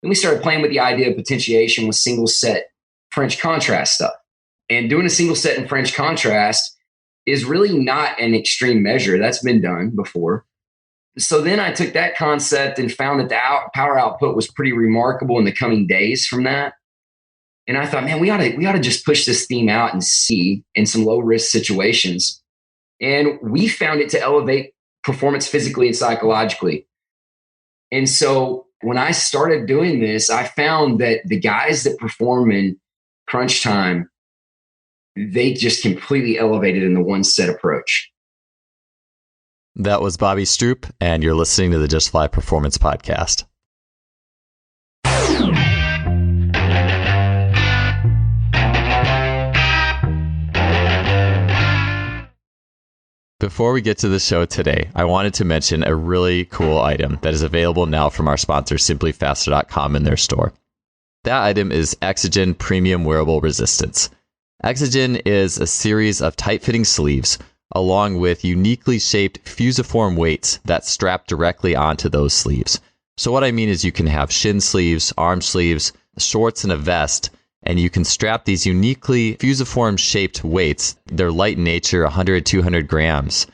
Then we started playing with the idea of potentiation with single set French contrast stuff. And doing a single set in French contrast is really not an extreme measure. That's been done before. So then I took that concept and found that the power output was pretty remarkable in the coming days from that. And I thought, man, we ought to just push this theme out and see in some low risk situations. And we found it to elevate performance physically and psychologically. And so when I started doing this, I found that the guys that perform in crunch time, they just completely elevated in the one set approach. That was Bobby Stroupe, and you're listening to the Just Fly Performance Podcast. Before we get to the show today, I wanted to mention a really cool item that is available now from our sponsor, simplyfaster.com, in their store. That item is Exogen Premium Wearable Resistance. Exogen is a series of tight-fitting sleeves along with uniquely shaped fusiform weights that strap directly onto those sleeves. So what I mean is you can have shin sleeves, arm sleeves, shorts, and a vest, and you can strap these uniquely fusiform shaped weights. They're light in nature, 100, 200 grams,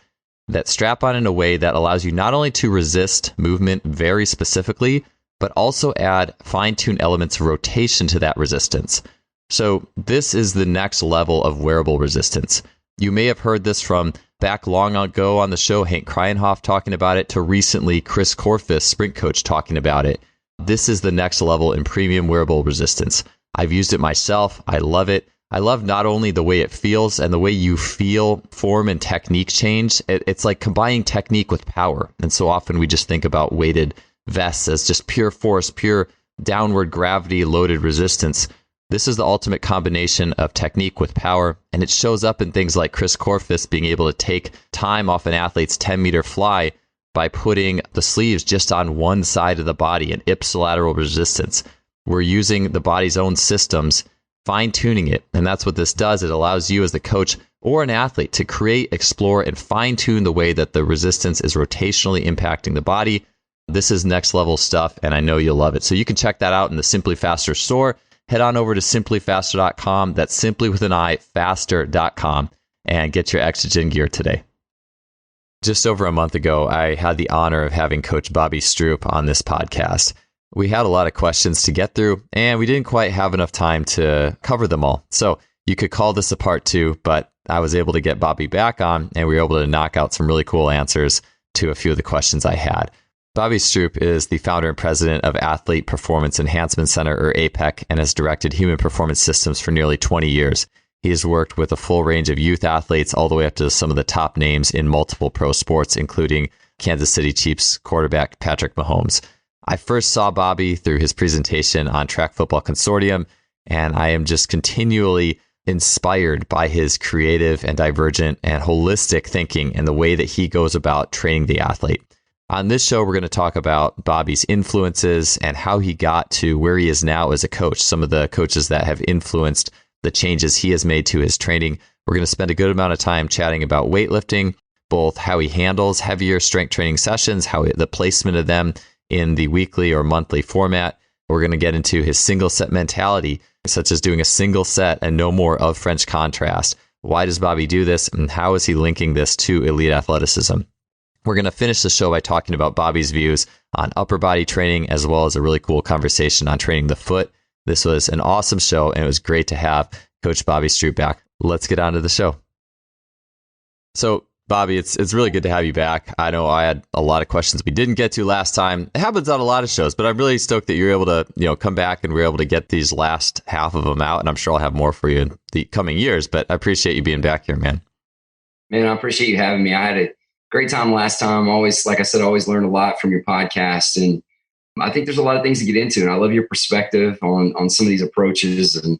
that strap on in a way that allows you not only to resist movement very specifically, but also add fine-tuned elements of rotation to that resistance. So this is the next level of wearable resistance. You may have heard this from back long ago on the show, Hank Kreinhoff talking about it, to recently Chris Korfist, sprint coach, talking about it. This is the next level in premium wearable resistance. I've used it myself. I love it. I love not only the way it feels and the way you feel form and technique change. It's like combining technique with power. And so often we just think about weighted vests as just pure force, pure downward gravity loaded resistance. This is the ultimate combination of technique with power, and it shows up in things like Chris Korfist being able to take time off an athlete's 10-meter fly by putting the sleeves just on one side of the body, an ipsilateral resistance. We're using the body's own systems, fine-tuning it, and that's what this does. It allows you as the coach or an athlete to create, explore, and fine-tune the way that the resistance is rotationally impacting the body. This is next level stuff, and I know you'll love it. So you can check that out in the Simply Faster store. Head on over to simplyfaster.com. That's simply with an I, faster.com, and get your Exogen gear today. Just over a month ago, I had the honor of having Coach Bobby Stroupe on this podcast. We had a lot of questions to get through, and we didn't quite have enough time to cover them all. So you could call this a part 2, but I was able to get Bobby back on, and we were able to knock out some really cool answers to a few of the questions I had. Bobby Stroupe is the founder and president of Athlete Performance Enhancement Center, or APEC, and has directed human performance systems for nearly 20 years. He has worked with a full range of youth athletes all the way up to some of the top names in multiple pro sports, including Kansas City Chiefs quarterback Patrick Mahomes. I first saw Bobby through his presentation on Track Football Consortium, and I am just continually inspired by his creative and divergent and holistic thinking and the way that he goes about training the athlete. On this show, we're going to talk about Bobby's influences and how he got to where he is now as a coach, some of the coaches that have influenced the changes he has made to his training. We're going to spend a good amount of time chatting about weightlifting, both how he handles heavier strength training sessions, the placement of them in the weekly or monthly format. We're going to get into his single set mentality, such as doing a single set and no more of French contrast. Why does Bobby do this, and how is he linking this to elite athleticism? We're going to finish the show by talking about Bobby's views on upper body training, as well as a really cool conversation on training the foot. This was an awesome show, and it was great to have Coach Bobby Stroupe back. Let's get on to the show. So, Bobby, it's really good to have you back. I know I had a lot of questions we didn't get to last time. It happens on a lot of shows, but I'm really stoked that you're able to, come back and we're able to get these last half of them out, and I'm sure I'll have more for you in the coming years, but I appreciate you being back here, man. Man, I appreciate you having me. I had a great time last time. Always, like I said, always learned a lot from your podcast. And I think there's a lot of things to get into. And I love your perspective on some of these approaches. And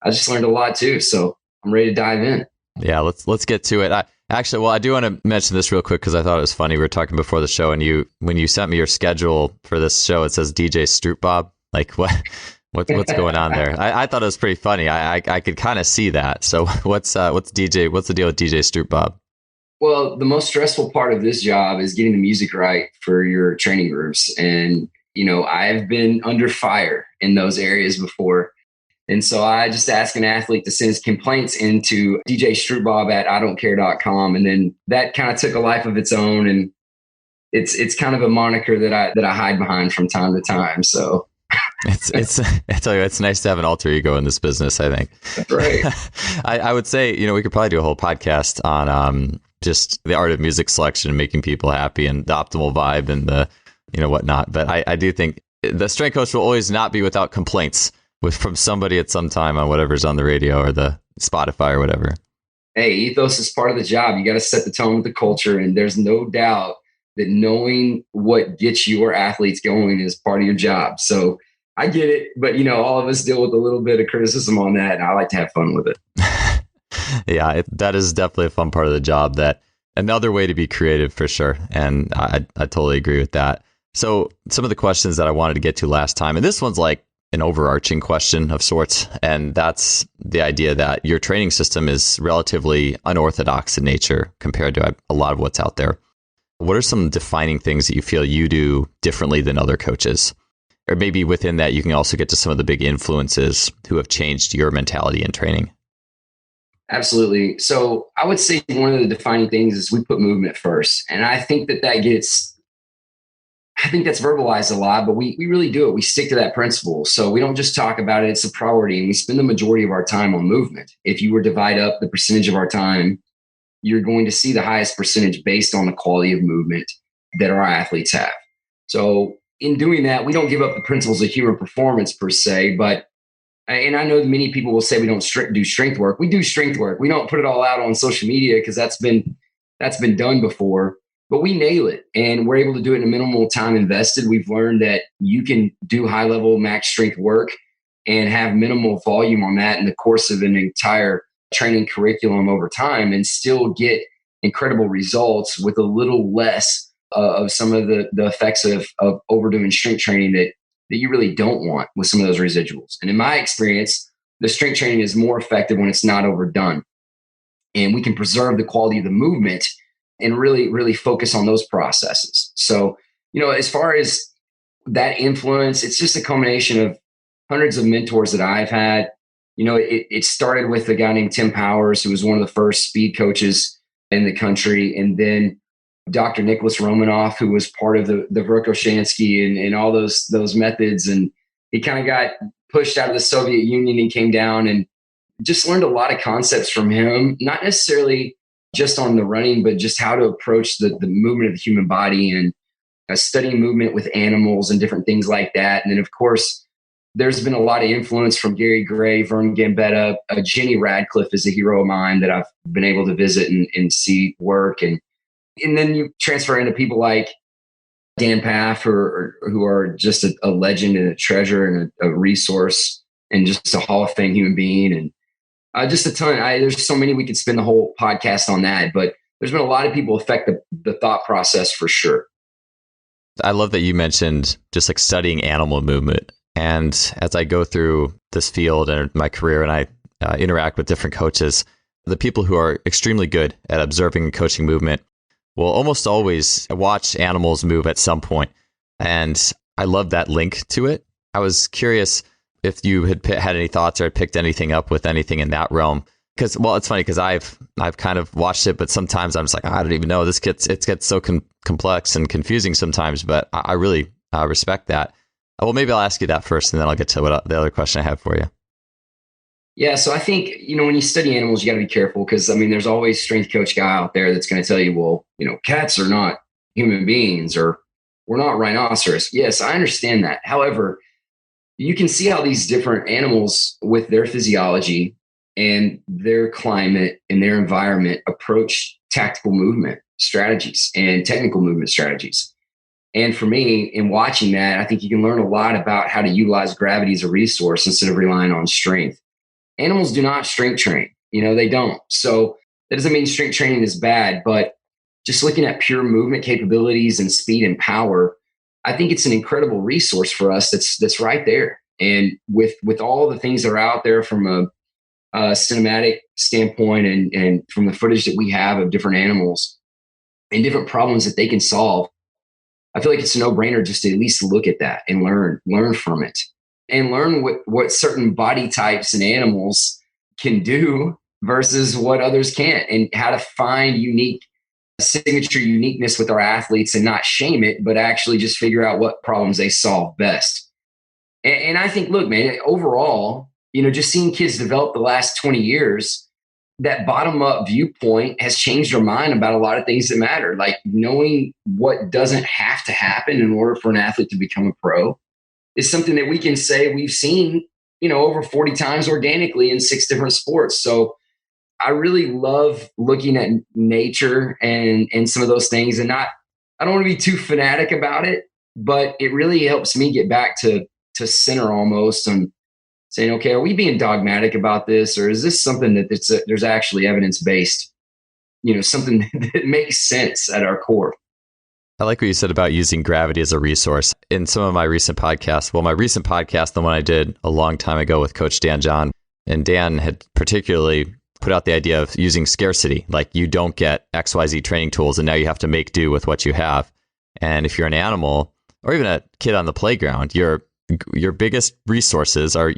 I just learned a lot too. So I'm ready to dive in. Yeah, let's get to it. I do want to mention this real quick because I thought it was funny. We were talking before the show, and when you sent me your schedule for this show, it says DJ Stroupebob. Like what's going on there? I thought it was pretty funny. I could kind of see that. So what's the deal with DJ Stroupebob? Well, the most stressful part of this job is getting the music right for your training groups. And I've been under fire in those areas before. And so I just ask an athlete to send his complaints into DJ Stroupebob at idon'tcare.com. And then that kind of took a life of its own. And it's kind of a moniker that I hide behind from time to time. So it's I tell you, it's nice to have an alter ego in this business, I think. That's right. I would say, we could probably do a whole podcast on just the art of music selection and making people happy and the optimal vibe and the, whatnot. But I do think the strength coach will always not be without complaints from somebody at some time on whatever's on the radio or the Spotify or whatever. Hey, ethos is part of the job. You got to set the tone with the culture. And there's no doubt that knowing what gets your athletes going is part of your job. So I get it, but all of us deal with a little bit of criticism on that, and I like to have fun with it. Yeah, that is definitely a fun part of the job. That another way to be creative for sure, and I totally agree with that. So some of the questions that I wanted to get to last time, and this one's like an overarching question of sorts, and that's the idea that your training system is relatively unorthodox in nature compared to a lot of what's out there. What are some defining things that you feel you do differently than other coaches? Or maybe within that, you can also get to some of the big influences who have changed your mentality in training. Absolutely. So I would say one of the defining things is we put movement first. And I think that's verbalized a lot, but we really do it. We stick to that principle. So we don't just talk about it. It's a priority. And we spend the majority of our time on movement. If you were to divide up the percentage of our time, you're going to see the highest percentage based on the quality of movement that our athletes have. So in doing that, we don't give up the principles of human performance per se, and I know that many people will say we don't do strength work. We do strength work. We don't put it all out on social media because that's been done before, but we nail it and we're able to do it in a minimal time invested. We've learned that you can do high level max strength work and have minimal volume on that in the course of an entire training curriculum over time and still get incredible results with a little less of some of the effects of overdoing strength training that you really don't want with some of those residuals. And in my experience, the strength training is more effective when it's not overdone. And we can preserve the quality of the movement and really, really focus on those processes. So, as far as that influence, it's just a combination of hundreds of mentors that I've had. It started with a guy named Tim Powers, who was one of the first speed coaches in the country. And then Dr. Nicholas Romanoff, who was part of the Verkhoshansky and all those methods. And he kind of got pushed out of the Soviet Union and came down and just learned a lot of concepts from him, not necessarily just on the running, but just how to approach the movement of the human body and studying movement with animals and different things like that. And then, of course, there's been a lot of influence from Gary Gray, Vern Gambetta. Jenny Radcliffe is a hero of mine that I've been able to visit and see work. And then you transfer into people like Dan Paff, who are just a legend and a treasure and a resource and just a Hall of Fame human being. And just a ton. There's so many we could spend the whole podcast on that, but there's been a lot of people affect the thought process for sure. I love that you mentioned just like studying animal movement. And as I go through this field and my career and I interact with different coaches, the people who are extremely good at observing and coaching movement will almost always watch animals move at some point. And I love that link to it. I was curious if you had any thoughts or had picked anything up with anything in that realm. Because, well, it's funny because I've kind of watched it, but sometimes I'm just like, I don't even know. It gets so complex and confusing sometimes, but I really respect that. Well, maybe I'll ask you that first, and then I'll get to the other question I have for you. Yeah, so I think, when you study animals, you got to be careful because, there's always a strength coach guy out there that's going to tell you, well, cats are not human beings or we're not rhinoceros. Yes, I understand that. However, you can see how these different animals with their physiology and their climate and their environment approach tactical movement strategies and technical movement strategies. And for me, in watching that, I think you can learn a lot about how to utilize gravity as a resource instead of relying on strength. Animals do not strength train, they don't. So that doesn't mean strength training is bad, but just looking at pure movement capabilities and speed and power, I think it's an incredible resource for us that's right there. And with all the things that are out there from a cinematic standpoint and from the footage that we have of different animals and different problems that they can solve, I feel like it's a no-brainer just to at least look at that and learn from it, and learn what certain body types and animals can do versus what others can't, and how to find signature uniqueness with our athletes and not shame it, but actually just figure out what problems they solve best. And I think, look, man, overall, just seeing kids develop the last 20 years, that bottom-up viewpoint has changed our mind about a lot of things that matter. Like knowing what doesn't have to happen in order for an athlete to become a pro is something that we can say we've seen, over 40 times organically in 6 different sports. So I really love looking at nature and some of those things, and I don't want to be too fanatic about it, but it really helps me get back to center almost on saying, okay, are we being dogmatic about this, or is this something that there's actually evidence-based, something that makes sense at our core? I like what you said about using gravity as a resource. In some of my recent podcasts, my recent podcast, the one I did a long time ago with Coach Dan John, and Dan had particularly put out the idea of using scarcity. Like you don't get XYZ training tools and now you have to make do with what you have. And if you're an animal or even a kid on the playground, your biggest resources are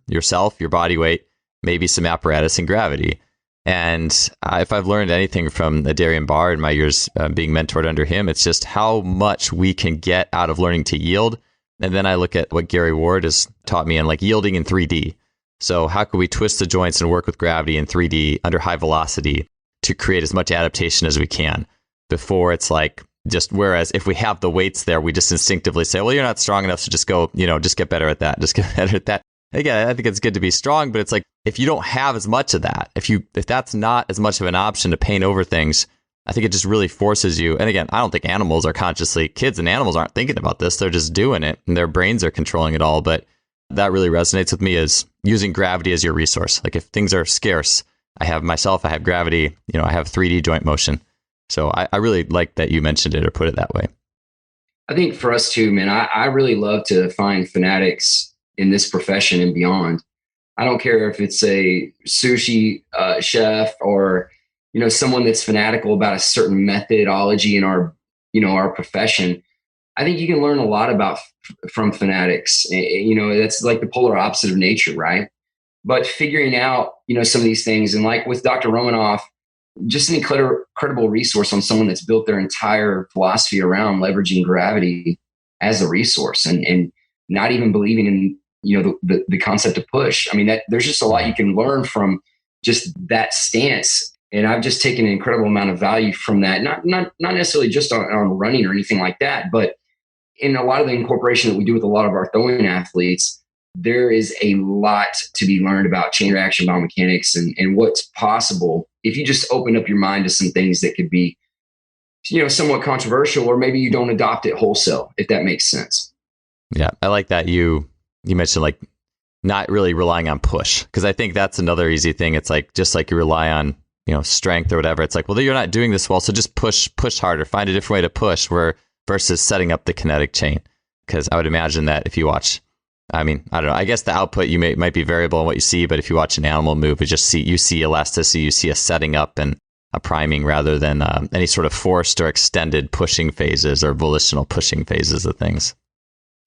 yourself, your body weight, maybe some apparatus and gravity. And if I've learned anything from Darian Barr in my years being mentored under him, it's just how much we can get out of learning to yield. And then I look at what Gary Ward has taught me in like yielding in 3D. So how can we twist the joints and work with gravity in 3D under high velocity to create as much adaptation as we can before it's like whereas if we have the weights there, we just instinctively say, well, you're not strong enough, so just go, just get better at that. Just get better at that. Again, I think it's good to be strong, but it's like, if you don't have as much of that, if that's not as much of an option to paint over things, I think it just really forces you. And again, I don't think animals are kids and animals aren't thinking about this. They're just doing it and their brains are controlling it all. But that really resonates with me, is using gravity as your resource. Like if things are scarce, I have myself, I have gravity, I have 3D joint motion. So I really like that you mentioned it or put it that way. I think for us too, man, I really love to find fanatics in this profession and beyond. I don't care if it's a sushi chef or, someone that's fanatical about a certain methodology in our profession. I think you can learn a lot from fanatics. That's like the polar opposite of nature, right? But figuring out, some of these things, and like with Dr. Romanoff, just an incredible resource on someone that's built their entire philosophy around leveraging gravity as a resource and not even believing in, the concept of push. I mean, there's just a lot you can learn from just that stance. And I've just taken an incredible amount of value from that. Not necessarily just on running or anything like that, but in a lot of the incorporation that we do with a lot of our throwing athletes, there is a lot to be learned about chain reaction biomechanics and what's possible if you just open up your mind to some things that could be, somewhat controversial, or maybe you don't adopt it wholesale, if that makes sense. Yeah, I like that you mentioned like not really relying on push, because I think that's another easy thing. It's like just like you rely on strength or whatever. It's like, well, you're not doing this well, so just push harder, find a different way to push versus setting up the kinetic chain. Because I would imagine that if you watch, I don't know, I guess the output might be variable in what you see, but if you watch an animal move, you see elasticity, you see a setting up and a priming rather than any sort of forced or extended pushing phases or volitional pushing phases of things.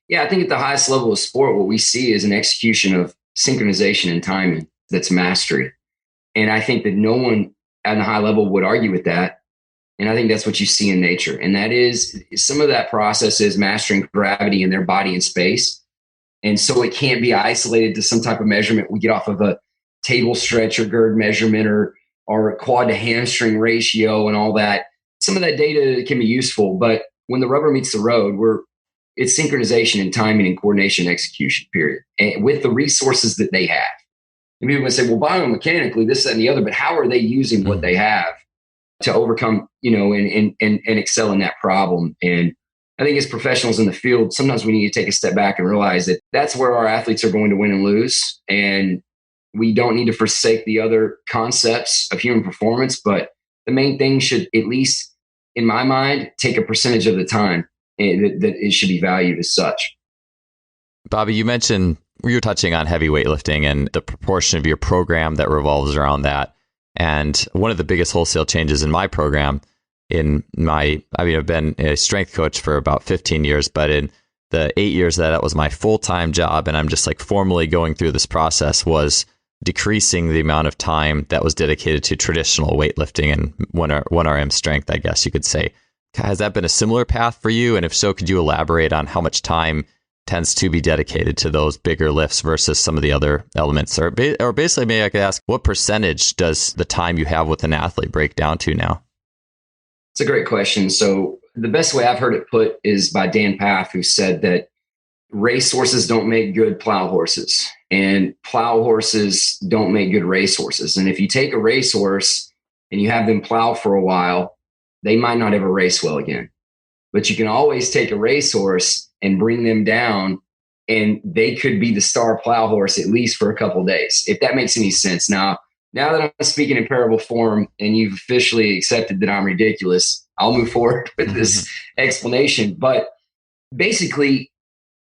Yeah, I think at the highest level of sport, what we see is an execution of synchronization and timing that's mastery. And I think that no one at a high level would argue with that. And I think that's what you see in nature. And that is, some of that process is mastering gravity in their body and space. And so it can't be isolated to some type of measurement we get off of a table stretch or gird measurement or quad to hamstring ratio and all that. Some of that data can be useful, but when the rubber meets the road, it's synchronization and timing and coordination and execution, period. And with the resources that they have. And people can say, well, biomechanically, this, that, and the other, but how are they using what they have to overcome, and excel in that problem? And I think as professionals in the field, sometimes we need to take a step back and realize that that's where our athletes are going to win and lose. And we don't need to forsake the other concepts of human performance, but the main thing should, at least in my mind, take a percentage of the time that it should be valued as such. Bobby, you mentioned you're touching on heavy weightlifting and the proportion of your program that revolves around that. And one of the biggest wholesale changes in my program I've been a strength coach for about 15 years, but in the 8 years that was my full-time job, and I'm just like formally going through this process, was decreasing the amount of time that was dedicated to traditional weightlifting and 1RM strength, I guess you could say. Has that been a similar path for you? And if so, could you elaborate on how much time tends to be dedicated to those bigger lifts versus some of the other elements? Or basically, maybe I could ask, what percentage does the time you have with an athlete break down to now? It's a great question. So the best way I've heard it put is by Dan Paff, who said that race horses don't make good plow horses, and plow horses don't make good race horses. And if you take a racehorse and you have them plow for a while, they might not ever race well again. But you can always take a racehorse and bring them down, and they could be the star plow horse at least for a couple of days, if that makes any sense. Now that I'm speaking in parable form and you've officially accepted that I'm ridiculous, I'll move forward with this explanation. But basically,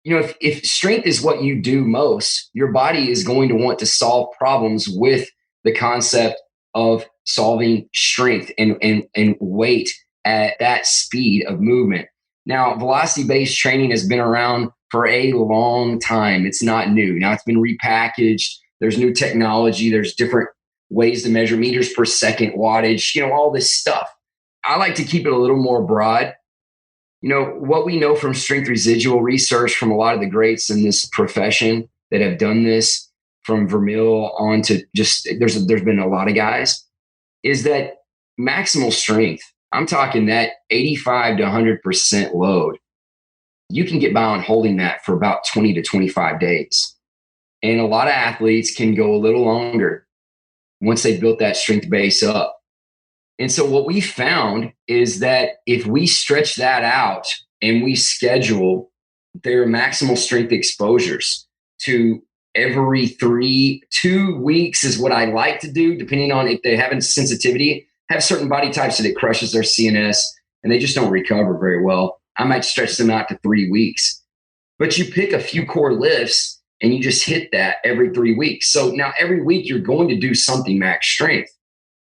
if strength is what you do most, your body is going to want to solve problems with the concept of solving strength and weight at that speed of movement. Now, velocity-based training has been around for a long time. It's not new. Now it's been repackaged. There's new technology. There's different ways to measure meters per second, wattage, all this stuff. I like to keep it a little more broad. What we know from strength residual research from a lot of the greats in this profession that have done this, from Vermeil on to there's been a lot of guys, is that maximal strength, I'm talking that 85 to 100% load, you can get by on holding that for about 20 to 25 days. And a lot of athletes can go a little longer once they built that strength base up. And so what we found is that if we stretch that out and we schedule their maximal strength exposures to every 2 weeks is what I like to do, depending on if they have a sensitivity, have certain body types that it crushes their CNS and they just don't recover very well. I might stretch them out to 3 weeks. But you pick a few core lifts and you just hit that every 3 weeks. So now every week you're going to do something max strength,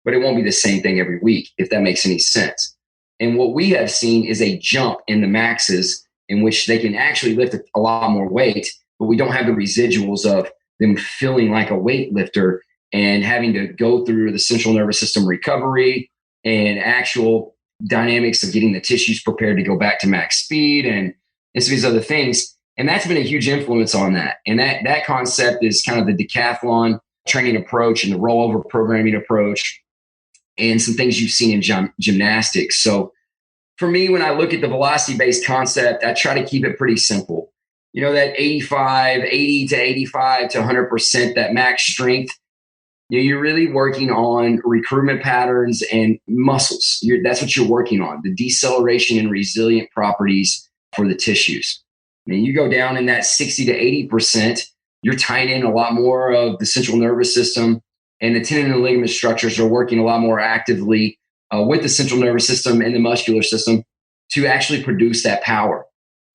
but it won't be the same thing every week, if that makes any sense. And what we have seen is a jump in the maxes in which they can actually lift a lot more weight, but we don't have the residuals of them feeling like a weightlifter and having to go through the central nervous system recovery and actual dynamics of getting the tissues prepared to go back to max speed and some of these other things. And that's been a huge influence on that. And that concept is kind of the decathlon training approach and the rollover programming approach and some things you've seen in gymnastics. So for me, when I look at the velocity-based concept, I try to keep it pretty simple. That 80 to 85 to 100%, that max strength, you're really working on recruitment patterns and muscles. That's what you're working on, the deceleration and resilient properties for the tissues. And you go down in that 60 to 80%, you're tying in a lot more of the central nervous system, and the tendon and ligament structures are working a lot more actively with the central nervous system and the muscular system to actually produce that power.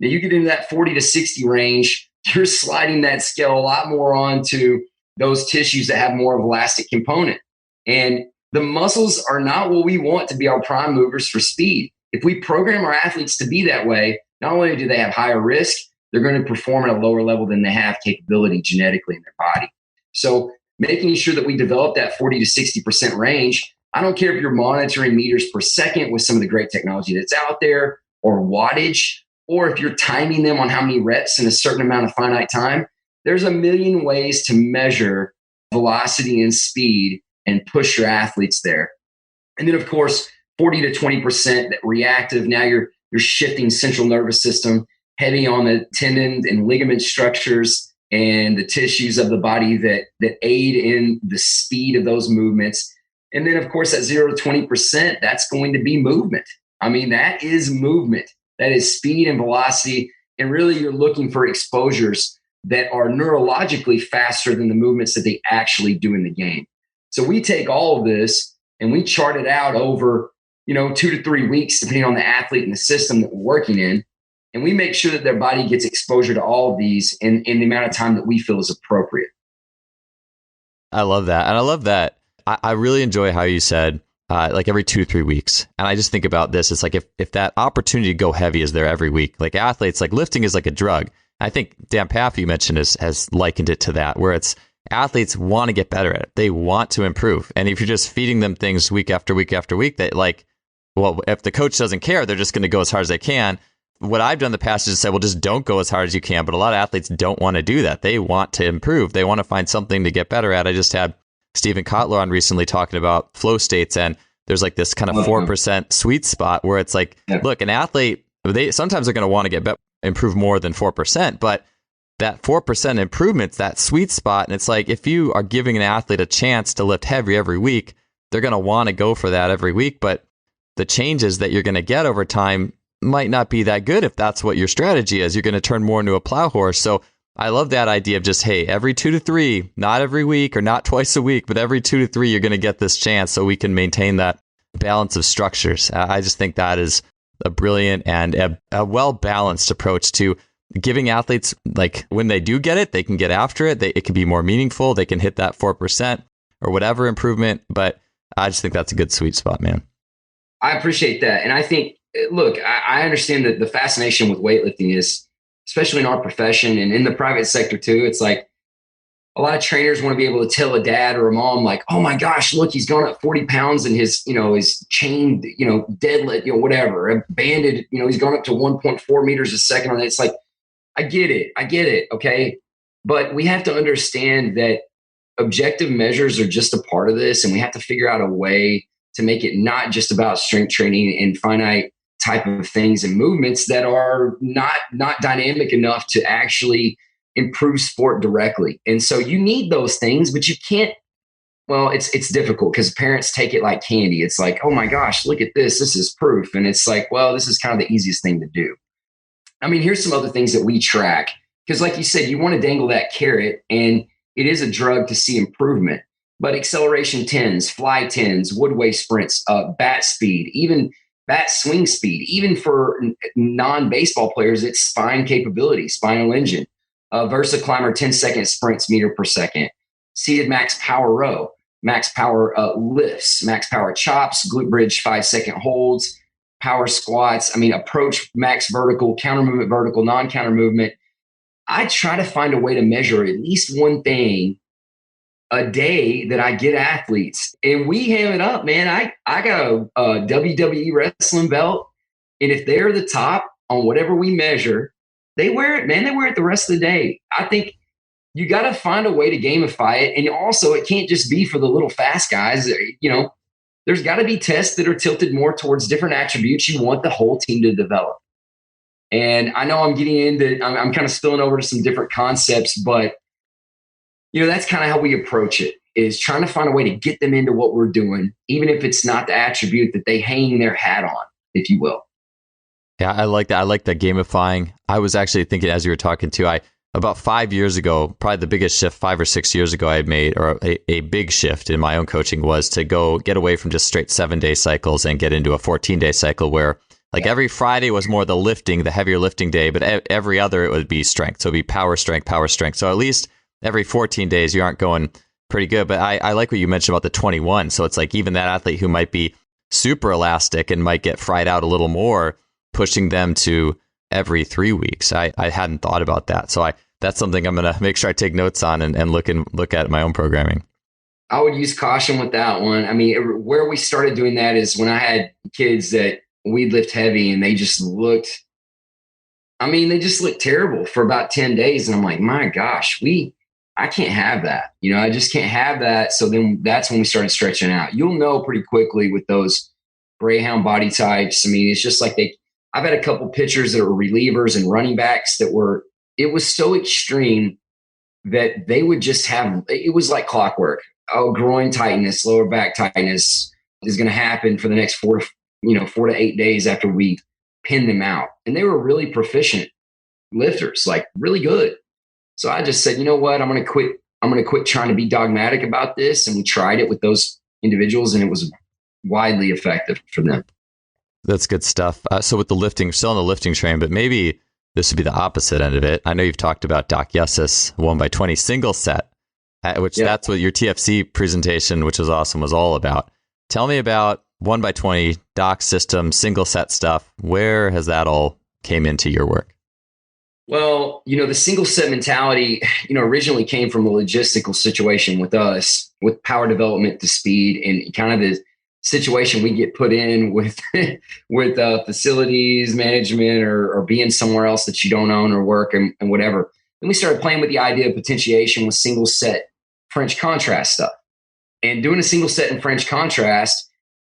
Now you get into that 40 to 60 range, you're sliding that scale a lot more onto those tissues that have more of an elastic component. And the muscles are not what we want to be our prime movers for speed. If we program our athletes to be that way, not only do they have higher risk, they're going to perform at a lower level than they have capability genetically in their body. So making sure that we develop that 40 to 60% range, I don't care if you're monitoring meters per second with some of the great technology that's out there, or wattage, or if you're timing them on how many reps in a certain amount of finite time. There's a million ways to measure velocity and speed and push your athletes there. And then, of course, 40 to 20% that reactive. Now you're shifting central nervous system, heavy on the tendon and ligament structures and the tissues of the body that aid in the speed of those movements. And then, of course, at 0 to 20%, that's going to be movement. I mean, that is movement. That is speed and velocity. And really, you're looking for exposures that are neurologically faster than the movements that they actually do in the game. So we take all of this and we chart it out over, 2 to 3 weeks, depending on the athlete and the system that we're working in. And we make sure that their body gets exposure to all of these in the amount of time that we feel is appropriate. I love that. And I love that. I really enjoy how you said like every 2-3 weeks. And I just think about this. It's like if that opportunity to go heavy is there every week, like athletes, like lifting is like a drug. I think Dan Paff, you mentioned, has likened it to that, where it's athletes want to get better at it. They want to improve. And if you're just feeding them things week after week after week, that like, well, if the coach doesn't care, they're just going to go as hard as they can. What I've done in the past is say, well, just don't go as hard as you can. But a lot of athletes don't want to do that. They want to improve. They want to find something to get better at. I just had Stephen Kotler on recently talking about flow states, and there's like this kind of 4% sweet spot where it's like, look, an athlete, they sometimes are going to want to improve more than 4%, but that 4% improvement's that sweet spot. And it's like, if you are giving an athlete a chance to lift heavy every week, they're going to want to go for that every week. But the changes that you're going to get over time might not be that good if that's what your strategy is. You're going to turn more into a plow horse. So I love that idea of just, hey, every 2 to 3, not every week or not twice a week, but every 2 to 3, you're going to get this chance so we can maintain that balance of structures. I just think that is a brilliant and a well-balanced approach to giving athletes, like when they do get it, they can get after it. It can be more meaningful. They can hit that 4% or whatever improvement. But I just think that's a good sweet spot, man. I appreciate that. And I think, look, I understand that the fascination with weightlifting is, especially in our profession and in the private sector too, it's like a lot of trainers want to be able to tell a dad or a mom, like, oh my gosh, look, he's gone up 40 pounds in his chained, deadlift, whatever, a banded, he's gone up to 1.4 meters a second on it. It's like, I get it. Okay. But we have to understand that objective measures are just a part of this. And we have to figure out a way to make it not just about strength training and finite type of things and movements that are not dynamic enough to actually improve sport directly. And so you need those things, but you can't, well, it's difficult because parents take it like candy. It's like, oh my gosh, look at this. This is proof. And it's like, well, this is kind of the easiest thing to do. I mean, here's some other things that we track. Because like you said, you want to dangle that carrot, and it is a drug to see improvement. But acceleration 10s, fly 10s, woodway sprints, bat speed, even bat swing speed, even for non-baseball players, it's spine capability, spinal engine, Versa Climber 10-second sprints meter per second, seated max power row, max power lifts, max power chops, glute bridge 5-second holds, power squats. I mean, approach max vertical, counter movement vertical, non-counter movement. I try to find a way to measure at least one thing a day that I get athletes, and we ham it up, man. I got a WWE wrestling belt, and if they're the top on whatever we measure, they wear it, man. They wear it the rest of the day. I think you got to find a way to gamify it. And also it can't just be for the little fast guys. There's got to be tests that are tilted more towards different attributes you want the whole team to develop. And I know I'm getting into, I'm kind of spilling over to some different concepts, but that's kind of how we approach it, is trying to find a way to get them into what we're doing, even if it's not the attribute that they hang their hat on, if you will. Yeah, I like that. I like that gamifying. I was actually thinking as you were talking too, about 5 years ago, probably the biggest shift 5 or 6 years ago I had made, or a big shift in my own coaching, was to go get away from just straight 7-day cycles and get into a 14-day cycle where every Friday was more the lifting, the heavier lifting day, but every other it would be strength. So it'd be power strength. So at least every 14 days you aren't going pretty good. But I like what you mentioned about the 21. So it's like even that athlete who might be super elastic and might get fried out a little more, pushing them to every 3 weeks. I hadn't thought about that. So that's something I'm going to make sure I take notes on and look at my own programming. I would use caution with that one. I mean, where we started doing that is when I had kids that we'd lift heavy and they just looked terrible for about 10 days. And I'm like, my gosh, I can't have that. I just can't have that. So then that's when we started stretching out. You'll know pretty quickly with those Greyhound body types. I mean, it's just like I've had a couple pitchers that were relievers and running backs it was so extreme that they would just it was like clockwork. Oh, groin tightness, lower back tightness is going to happen for the next 4 to 8 days after we pin them out. And they were really proficient lifters, like really good. So I just said, you know what, I'm going to quit trying to be dogmatic about this. And we tried it with those individuals, and it was widely effective for them. That's good stuff. So with the lifting, still on the lifting train, but maybe this would be the opposite end of it. I know you've talked about Doc Yessis 1x20 single set, which that's what your TFC presentation, which was awesome, was all about. Tell me about 1x20 dock system, single set stuff. Where has that all came into your work? Well, the single set mentality, originally came from a logistical situation with us, with power development to speed, and kind of the situation we get put in with with facilities management or being somewhere else that you don't own or work and whatever. Then we started playing with the idea of potentiation with single set French contrast stuff. And doing a single set in French contrast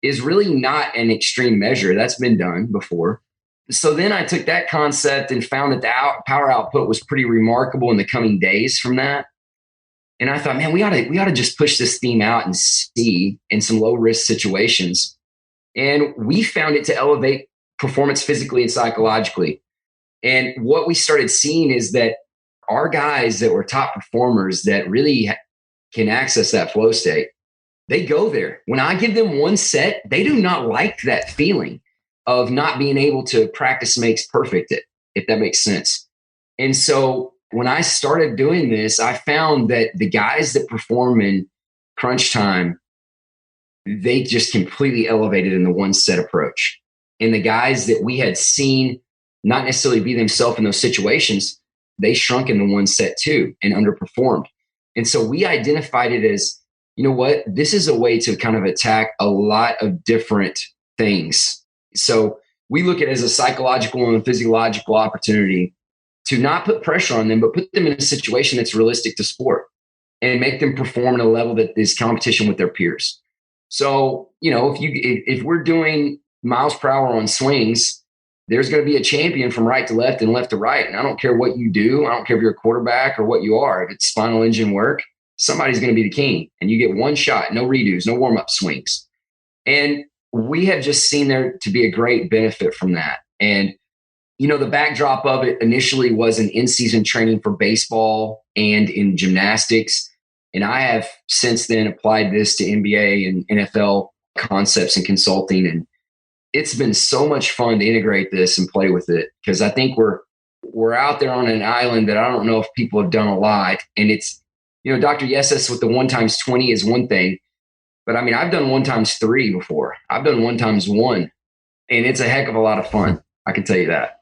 is really not an extreme measure. That's been done before. So then I took that concept and found that the power output was pretty remarkable in the coming days from that. And I thought, man, we ought to just push this theme out and see in some low risk situations. And we found it to elevate performance physically and psychologically. And what we started seeing is that our guys that were top performers that really can access that flow state, they go there. When I give them one set, they do not like that feeling of not being able to practice makes perfect, if that makes sense. And so when I started doing this, I found that the guys that perform in crunch time, they just completely elevated in the one set approach. And the guys that we had seen not necessarily be themselves in those situations, they shrunk in the one set too and underperformed. And so we identified it as, you know what, this is a way to kind of attack a lot of different things. So we look at it as a psychological and physiological opportunity to not put pressure on them, but put them in a situation that's realistic to sport and make them perform at a level that is competition with their peers. So, if we're doing miles per hour on swings, there's going to be a champion from right to left and left to right. And I don't care what you do. I don't care if you're a quarterback or what you are. If it's spinal engine work, somebody's going to be the king. And you get one shot, no redos, no warm-up swings. And we have just seen there to be a great benefit from that. And, the backdrop of it initially was an in-season training for baseball and in gymnastics. And I have since then applied this to NBA and NFL concepts and consulting. And it's been so much fun to integrate this and play with it, because I think we're out there on an island that I don't know if people have done a lot. And it's, Dr. Yeses with the 1x20 is one thing. But I mean, I've done 1x3 before. I've done 1x1, and it's a heck of a lot of fun. I can tell you that.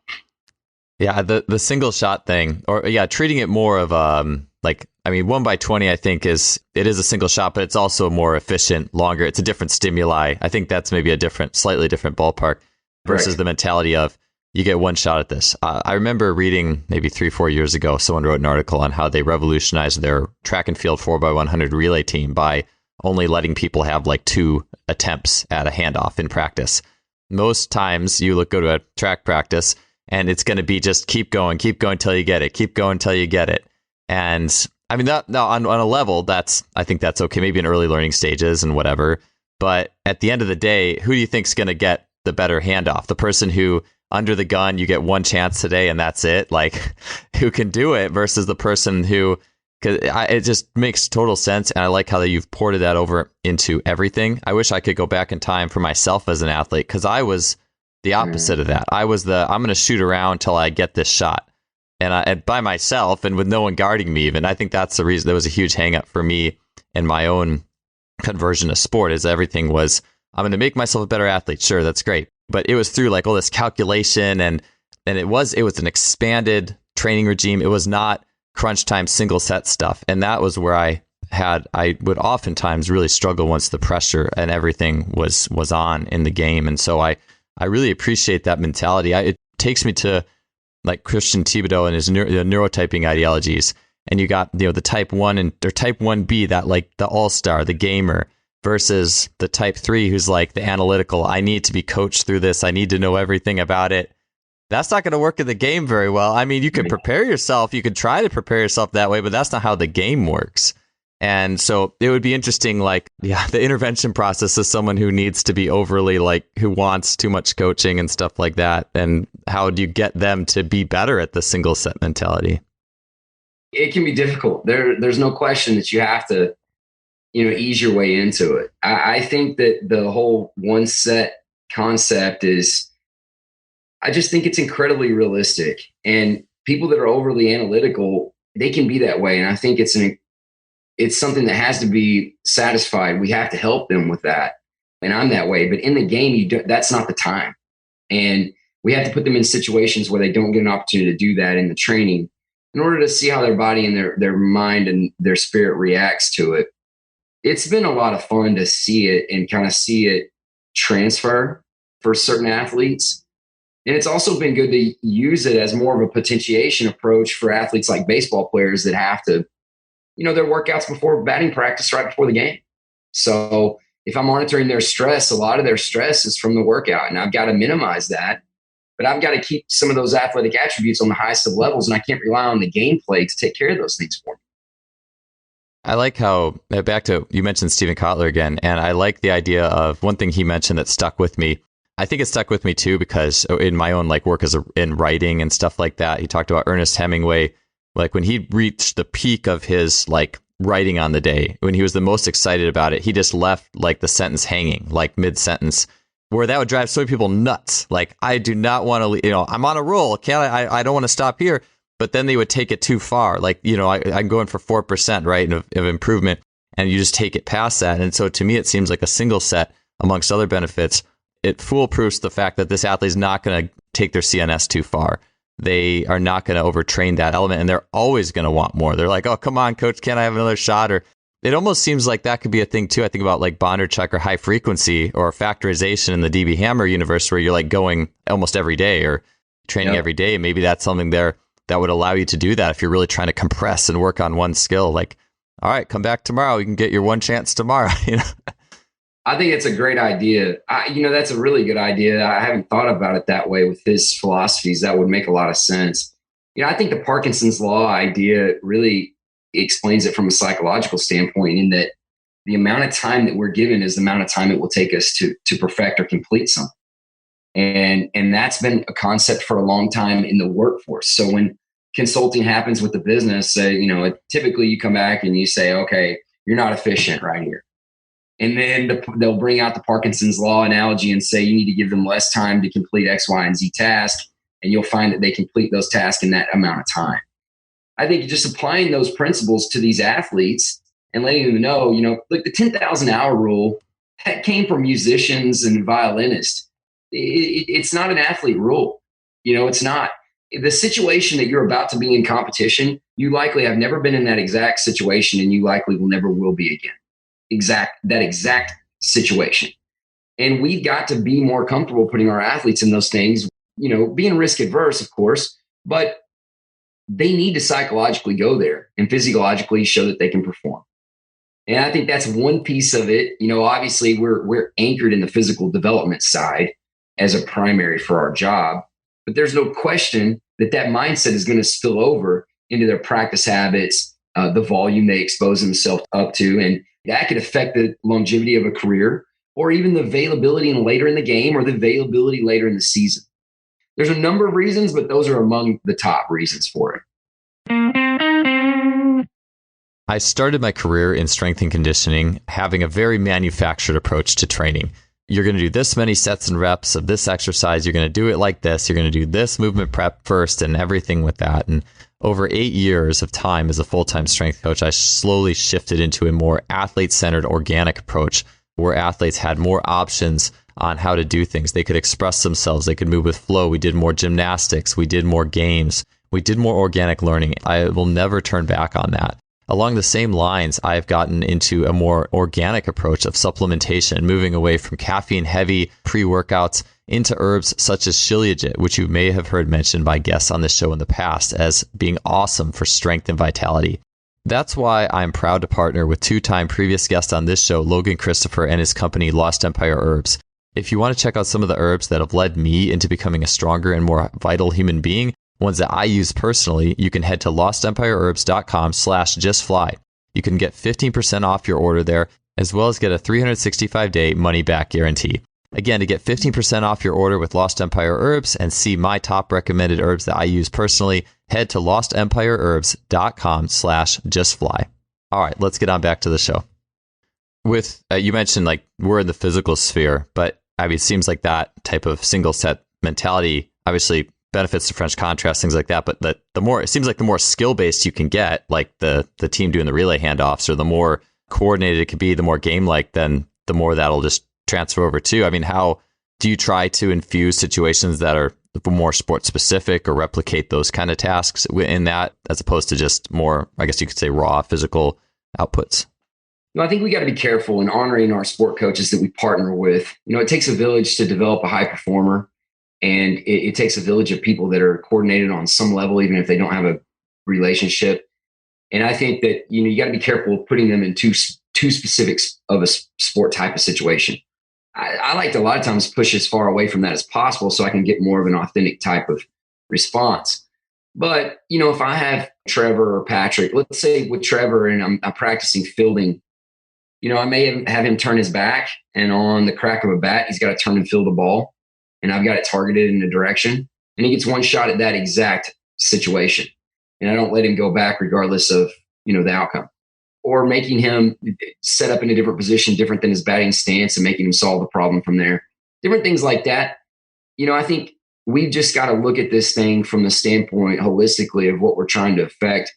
Yeah, the single shot thing, treating it more of 1x20, I think it is a single shot, but it's also more efficient, longer. It's a different stimuli. I think that's maybe a slightly different ballpark versus the mentality of you get one shot at this. I remember reading maybe 3-4 years ago, someone wrote an article on how they revolutionized their track and field 4x100 relay team by only letting people have like 2 attempts at a handoff in practice. Most times you go to a track practice and it's going to be just keep going till you get it, keep going till you get it. And I mean, that now on a level, I think that's okay, maybe in early learning stages and whatever. But at the end of the day, who do you think's going to get the better handoff? The person who under the gun, you get one chance today and that's it, like who can do it, versus the person who, because it just makes total sense. And I like how you've ported that over into everything. I wish I could go back in time for myself as an athlete, because I was the opposite of that. I was I'm going to shoot around till I get this shot. And by myself and with no one guarding me even. I think that's the reason. That was a huge hang up for me in my own conversion to sport, is everything was, I'm going to make myself a better athlete. Sure, that's great. But it was through like all this calculation and it was an expanded training regime. It was not crunch time single set stuff. And that was where I would oftentimes really struggle once the pressure and everything was on in the game. And so I really appreciate that mentality. It takes me to like Christian Thibodeau and his neurotyping ideologies. And you got, the type 1 or type 1B, that like the all-star, the gamer, versus the type 3 who's like the analytical. I need to be coached through this. I need to know everything about it. That's not going to work in the game very well. I mean, you could prepare yourself. You could try to prepare yourself that way, but that's not how the game works. And so it would be interesting, the intervention process is someone who needs to be overly who wants too much coaching and stuff like that. And how do you get them to be better at the single set mentality? It can be difficult. There's no question that you have to, ease your way into it. I think that the whole one set concept I just think it's incredibly realistic, and people that are overly analytical, they can be that way. And I think it's something that has to be satisfied. We have to help them with that. and I'm that way. But in the game, that's not the time. And we have to put them in situations where they don't get an opportunity to do that in the training in order to see how their body and their mind and their spirit reacts to it. It's been a lot of fun to see it and kind of see it transfer for certain athletes. And it's also been good to use it as more of a potentiation approach for athletes like baseball players that have to, their workouts before batting practice right before the game. So if I'm monitoring their stress, a lot of their stress is from the workout, and I've got to minimize that. But I've got to keep some of those athletic attributes on the highest of levels, and I can't rely on the gameplay to take care of those things for me. I like how, back to, you mentioned Steven Kotler again, and I like the idea of one thing he mentioned that stuck with me. I think it stuck with me too, because in my own work in writing and stuff like that, he talked about Ernest Hemingway, when he reached the peak of his writing on the day, when he was the most excited about it, he just left the sentence hanging, mid-sentence, where that would drive so many people nuts. I do not want to, I'm on a roll. I don't want to stop here. But then they would take it too far. I'm going for 4%, right, of improvement, and you just take it past that. And so to me, it seems like a single set, amongst other benefits, it foolproofs the fact that this athlete is not going to take their CNS too far. They are not going to overtrain that element, and they're always going to want more. They're like, oh, come on, coach, can't I have another shot? Or it almost seems like that could be a thing too. I think about Bondarchuk or high frequency or factorization in the DB Hammer universe, where you're going almost every day or training every day. Maybe that's something there that would allow you to do that if you're really trying to compress and work on one skill. All right, come back tomorrow. You can get your one chance tomorrow. I think it's a great idea. That's a really good idea. I haven't thought about it that way with his philosophies. That would make a lot of sense. I think the Parkinson's law idea really explains it from a psychological standpoint, in that the amount of time that we're given is the amount of time it will take us to perfect or complete something. And that's been a concept for a long time in the workforce. So when consulting happens with the business, typically you come back and you say, okay, you're not efficient right here. And then they'll bring out the Parkinson's law analogy and say you need to give them less time to complete X, Y, and Z task, and you'll find that they complete those tasks in that amount of time. I think just applying those principles to these athletes and letting them know, the 10,000 hour rule, that came from musicians and violinists. It's not an athlete rule. It's not. The situation that you're about to be in competition, you likely have never been in that exact situation, and you likely will never will be again. That exact situation. And we've got to be more comfortable putting our athletes in those things, being risk adverse, of course, but they need to psychologically go there and physiologically show that they can perform. And I think that's one piece of it. Obviously we're anchored in the physical development side as a primary for our job, but there's no question that mindset is going to spill over into their practice habits, the volume they expose themselves up to, and that could affect the longevity of a career, or even the availability later in the game, or the availability later in the season. There's a number of reasons, but those are among the top reasons for it. I started my career in strength and conditioning, having a very manufactured approach to training. You're going to do this many sets and reps of this exercise. You're going to do it like this. You're going to do this movement prep first and everything with that. And over 8 years of time as a full-time strength coach, I slowly shifted into a more athlete-centered organic approach, where athletes had more options on how to do things. They could express themselves. They could move with flow. We did more gymnastics. We did more games. We did more organic learning. I will never turn back on that. Along the same lines, I've gotten into a more organic approach of supplementation, moving away from caffeine-heavy pre-workouts into herbs such as Shilajit, which you may have heard mentioned by guests on this show in the past as being awesome for strength and vitality. That's why I'm proud to partner with two-time previous guest on this show, Logan Christopher, and his company, Lost Empire Herbs. If you want to check out some of the herbs that have led me into becoming a stronger and more vital human being, ones that I use personally, you can head to lostempireherbs.com/justfly. You can get 15% off your order there, as well as get a 365-day money-back guarantee. Again, to get 15% off your order with Lost Empire Herbs and see my top recommended herbs that I use personally, head to lostempireherbs.com/justfly. All right, let's get on back to the show. With you mentioned we're in the physical sphere, but it seems like that type of single set mentality obviously benefits to French contrast, things like that. But the more, it seems like the more skill based you can get, like the team doing the relay handoffs, or the more coordinated it could be, the more game like, then the more that'll just transfer over too. I mean, how do you try to infuse situations that are more sports specific or replicate those kind of tasks in that, as opposed to just more, I guess you could say, raw physical outputs? I think we got to be careful in honoring our sport coaches that we partner with. It takes a village to develop a high performer, and it takes a village of people that are coordinated on some level, even if they don't have a relationship. And I think that, you got to be careful of putting them in too specific of a sport type of situation. I like to a lot of times push as far away from that as possible so I can get more of an authentic type of response. But, if I have Trevor or Patrick, let's say with Trevor and I'm practicing fielding, I may have him turn his back, and on the crack of a bat, he's got to turn and field the ball. And I've got it targeted in a direction, and he gets one shot at that exact situation. And I don't let him go back regardless of, the outcome. Or making him set up in a different position, different than his batting stance, and making him solve the problem from there. Different things like that. I think we've just got to look at this thing from the standpoint holistically of what we're trying to affect.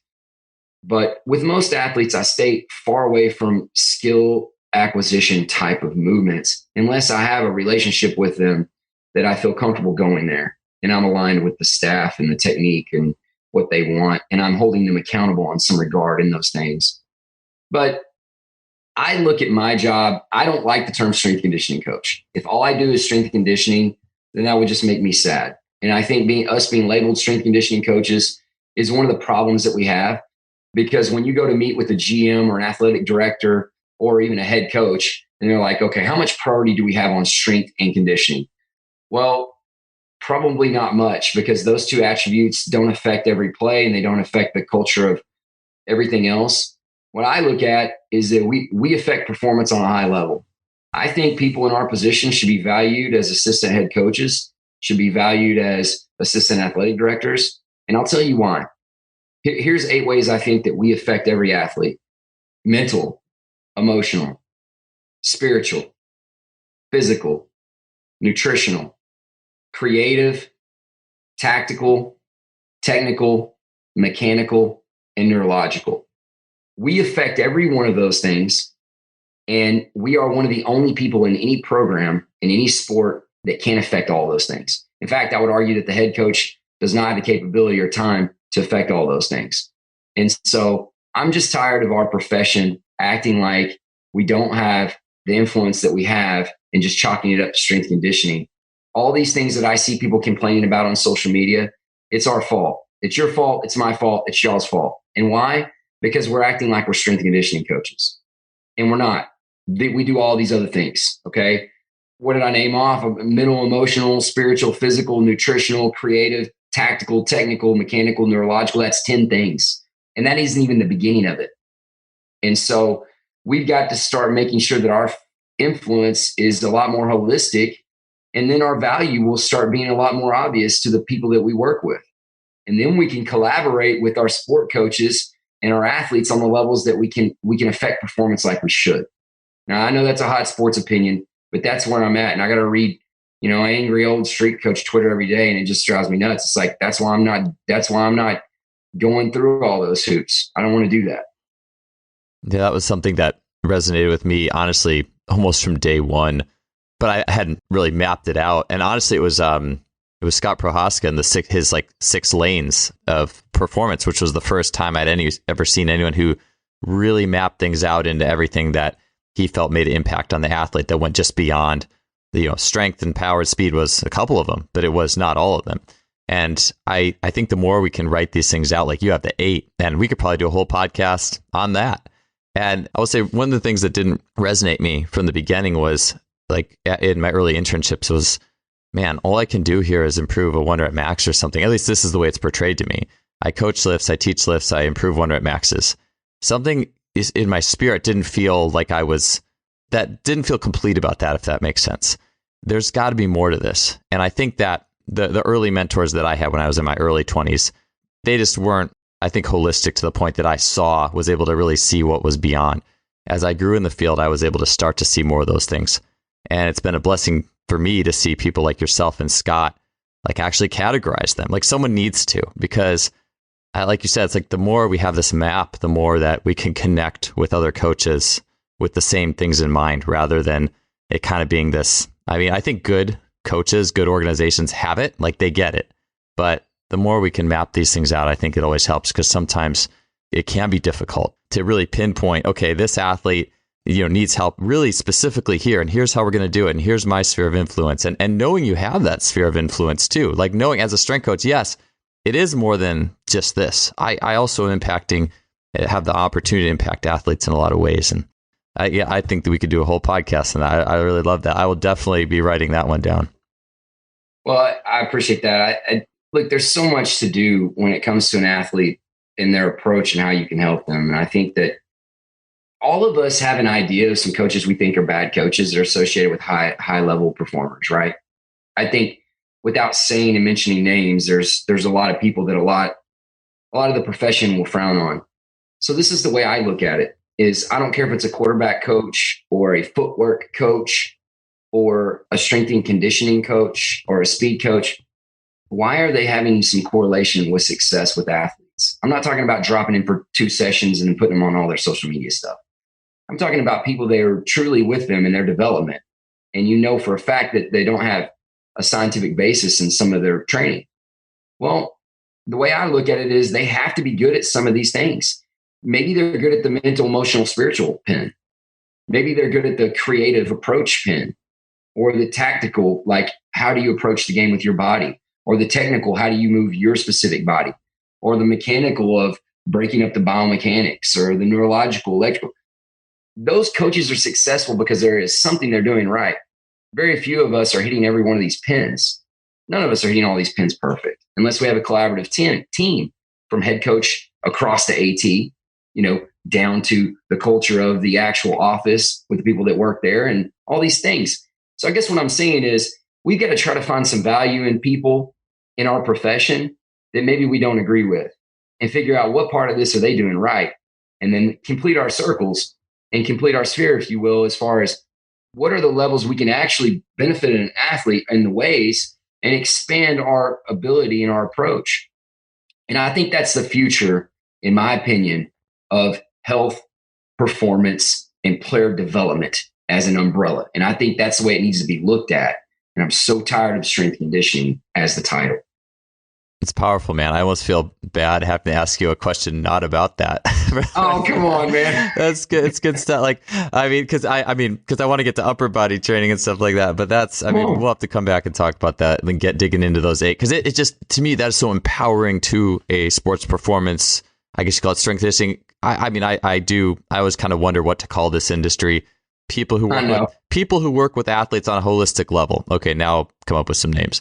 But with most athletes, I stay far away from skill acquisition type of movements unless I have a relationship with them that I feel comfortable going there. And I'm aligned with the staff and the technique and what they want. And I'm holding them accountable on some regard in those things. But I look at my job, I don't like the term strength conditioning coach. If all I do is strength conditioning, then that would just make me sad. And I think being labeled strength conditioning coaches is one of the problems that we have, because when you go to meet with a GM or an athletic director or even a head coach, and they're like, okay, how much priority do we have on strength and conditioning? Well, probably not much, because those two attributes don't affect every play and they don't affect the culture of everything else. What I look at is that we affect performance on a high level. I think people in our position should be valued as assistant head coaches, should be valued as assistant athletic directors. And I'll tell you why. Here's 8 ways I think that we affect every athlete: mental, emotional, spiritual, physical, nutritional, creative, tactical, technical, mechanical, and neurological. We affect every one of those things, and we are one of the only people in any program, in any sport, that can affect all those things. In fact, I would argue that the head coach does not have the capability or time to affect all those things. And so I'm just tired of our profession acting like we don't have the influence that we have and just chalking it up to strength conditioning. All these things that I see people complaining about on social media, it's our fault. It's your fault. It's my fault. It's y'all's fault. And why? Because we're acting like we're strength conditioning coaches. And we're not. We do all these other things. Okay. What did I name off? Mental, emotional, spiritual, physical, nutritional, creative, tactical, technical, mechanical, neurological. That's 10 things. And that isn't even the beginning of it. And so we've got to start making sure that our influence is a lot more holistic. And then our value will start being a lot more obvious to the people that we work with. And then we can collaborate with our sport coaches and our athletes on the levels that we can affect performance like we should. Now, I know that's a hot sports opinion, but that's where I'm at. And I got to read, angry old street coach Twitter every day, and it just drives me nuts. It's like, that's why I'm not going through all those hoops. I don't want to do that. Yeah, that was something that resonated with me, honestly, almost from day one, but I hadn't really mapped it out. And honestly, it was Scott Prohaska and his 6 lanes of performance, which was the first time I'd ever seen anyone who really mapped things out into everything that he felt made an impact on the athlete, that went just beyond the strength and power. Speed was a couple of them, but it was not all of them. And I think the more we can write these things out, like you have the 8, and we could probably do a whole podcast on that. And I would say one of the things that didn't resonate me from the beginning was, like, in my early internships, was, man, all I can do here is improve a 1 rep max or something. At least this is the way it's portrayed to me. I coach lifts, I teach lifts, I improve 1 rep maxes. Something is in my spirit didn't feel like didn't feel complete about that, if that makes sense. There's got to be more to this. And I think that the early mentors that I had when I was in my early 20s, they just weren't, I think, holistic to the point that I was able to really see what was beyond. As I grew in the field, I was able to start to see more of those things. And it's been a blessing for me to see people like yourself and Scott, like, actually categorize them. Like, someone needs to, because like you said, it's like the more we have this map, the more that we can connect with other coaches with the same things in mind, rather than it kind of being this, I mean, I think good coaches, good organizations have it, like they get it. But the more we can map these things out, I think it always helps, because sometimes it can be difficult to really pinpoint, okay, this athlete, needs help really specifically here, and here's how we're going to do it, and here's my sphere of influence. And knowing you have that sphere of influence too, like knowing as a strength coach, yes, it is more than just this. I also have the opportunity to impact athletes in a lot of ways. And I think that we could do a whole podcast on that. I really love that. I will definitely be writing that one down. Well, I appreciate that. Look, there's so much to do when it comes to an athlete and their approach and how you can help them. And I think that all of us have an idea of some coaches we think are bad coaches that are associated with high level performers, right? I think without saying and mentioning names, there's a lot of people that a lot of the profession will frown on. So this is the way I look at it: is I don't care if it's a quarterback coach or a footwork coach or a strength and conditioning coach or a speed coach. Why are they having some correlation with success with athletes? I'm not talking about dropping in for 2 sessions and putting them on all their social media stuff. I'm talking about people that are truly with them in their development. And for a fact that they don't have a scientific basis in some of their training. Well, the way I look at it is they have to be good at some of these things. Maybe they're good at the mental, emotional, spiritual pin. Maybe they're good at the creative approach pin, or the tactical, like how do you approach the game with your body, or the technical, how do you move your specific body, or the mechanical of breaking up the biomechanics, or the neurological, electrical. Those coaches are successful because there is something they're doing right. Very few of us are hitting every one of these pins. None of us are hitting all these pins perfect, unless we have a collaborative team from head coach across the AT, down to the culture of the actual office with the people that work there and all these things. So I guess what I'm saying is we've got to try to find some value in people in our profession that maybe we don't agree with, and figure out what part of this are they doing right, and then complete our circles and complete our sphere, if you will, as far as what are the levels we can actually benefit an athlete in the ways and expand our ability and our approach. And I think that's the future, in my opinion, of health, performance, and player development as an umbrella. And I think that's the way it needs to be looked at. And I'm so tired of strength conditioning as the title. It's powerful, man. I almost feel bad having to ask you a question not about that. Oh, come on, man. That's good. It's good stuff. Like, because I want to get to upper body training and stuff like that. But we'll have to come back and talk about that and digging into those 8. Because it just, to me, that is so empowering to a sports performance. I guess you call it strength conditioning. I always kind of wonder what to call this industry. People who work with athletes on a holistic level. Okay, now come up with some names.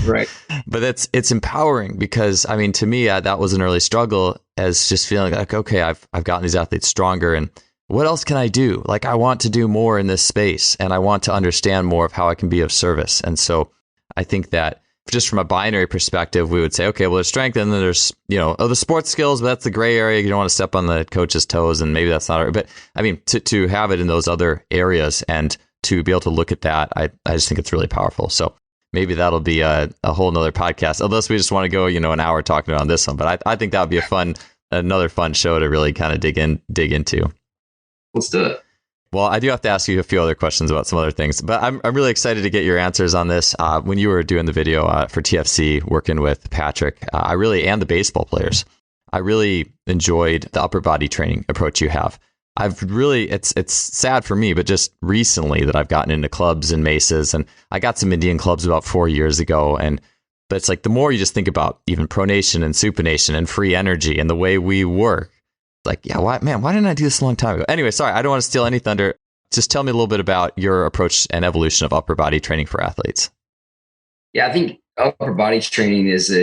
Right. But it's empowering, because to me, that was an early struggle, as just feeling like, okay, I've gotten these athletes stronger, and what else can I do? Like, I want to do more in this space, and I want to understand more of how I can be of service. And so I think that just from a binary perspective, we would say, okay, well, there's strength, and then there's, the sports skills, but that's the gray area. You don't want to step on the coach's toes, and maybe that's not, but to have it in those other areas and to be able to look at that, I just think it's really powerful. So maybe that'll be a whole nother podcast, unless we just want to go, an hour talking about this one. But I think that would be another fun show to really kind of dig into. Let's do it. Well, I do have to ask you a few other questions about some other things, but I'm really excited to get your answers on this. When you were doing the video for TFC, working with Patrick, and the baseball players, I really enjoyed the upper body training approach you have. It's sad for me, but just recently that I've gotten into clubs and mesas, and I got some Indian clubs about 4 years ago. But it's like, the more you just think about even pronation and supination and free energy and the way we work, like, yeah, why didn't I do this a long time ago? Anyway, sorry, I don't want to steal any thunder. Just tell me a little bit about your approach and evolution of upper body training for athletes. Yeah, I think upper body training is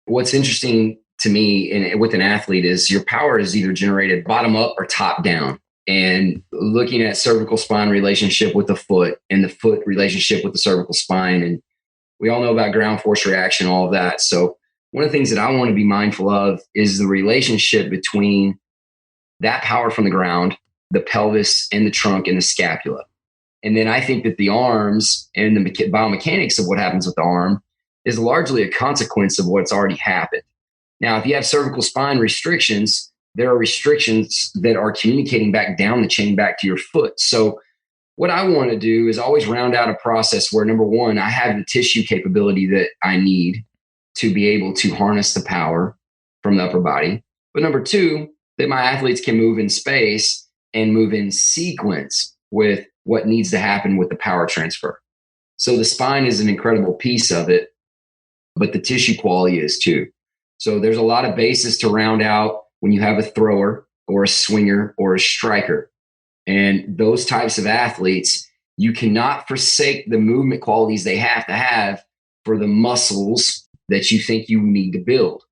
what's interesting to me with an athlete is your power is either generated bottom up or top down. And looking at cervical spine relationship with the foot, and the foot relationship with the cervical spine. And we all know about ground force reaction, all of that. So one of the things that I want to be mindful of is the relationship between that power from the ground, the pelvis and the trunk and the scapula. And then I think that the arms and the biomechanics of what happens with the arm is largely a consequence of what's already happened. Now, if you have cervical spine restrictions, there are restrictions that are communicating back down the chain back to your foot. So what I want to do is always round out a process where, number one, I have the tissue capability that I need to be able to harness the power from the upper body. But number two, that my athletes can move in space and move in sequence with what needs to happen with the power transfer. So the spine is an incredible piece of it, but the tissue quality is too. So there's a lot of bases to round out when you have a thrower or a swinger or a striker. And those types of athletes, you cannot forsake the movement qualities they have to have for the muscles that you think you need to build.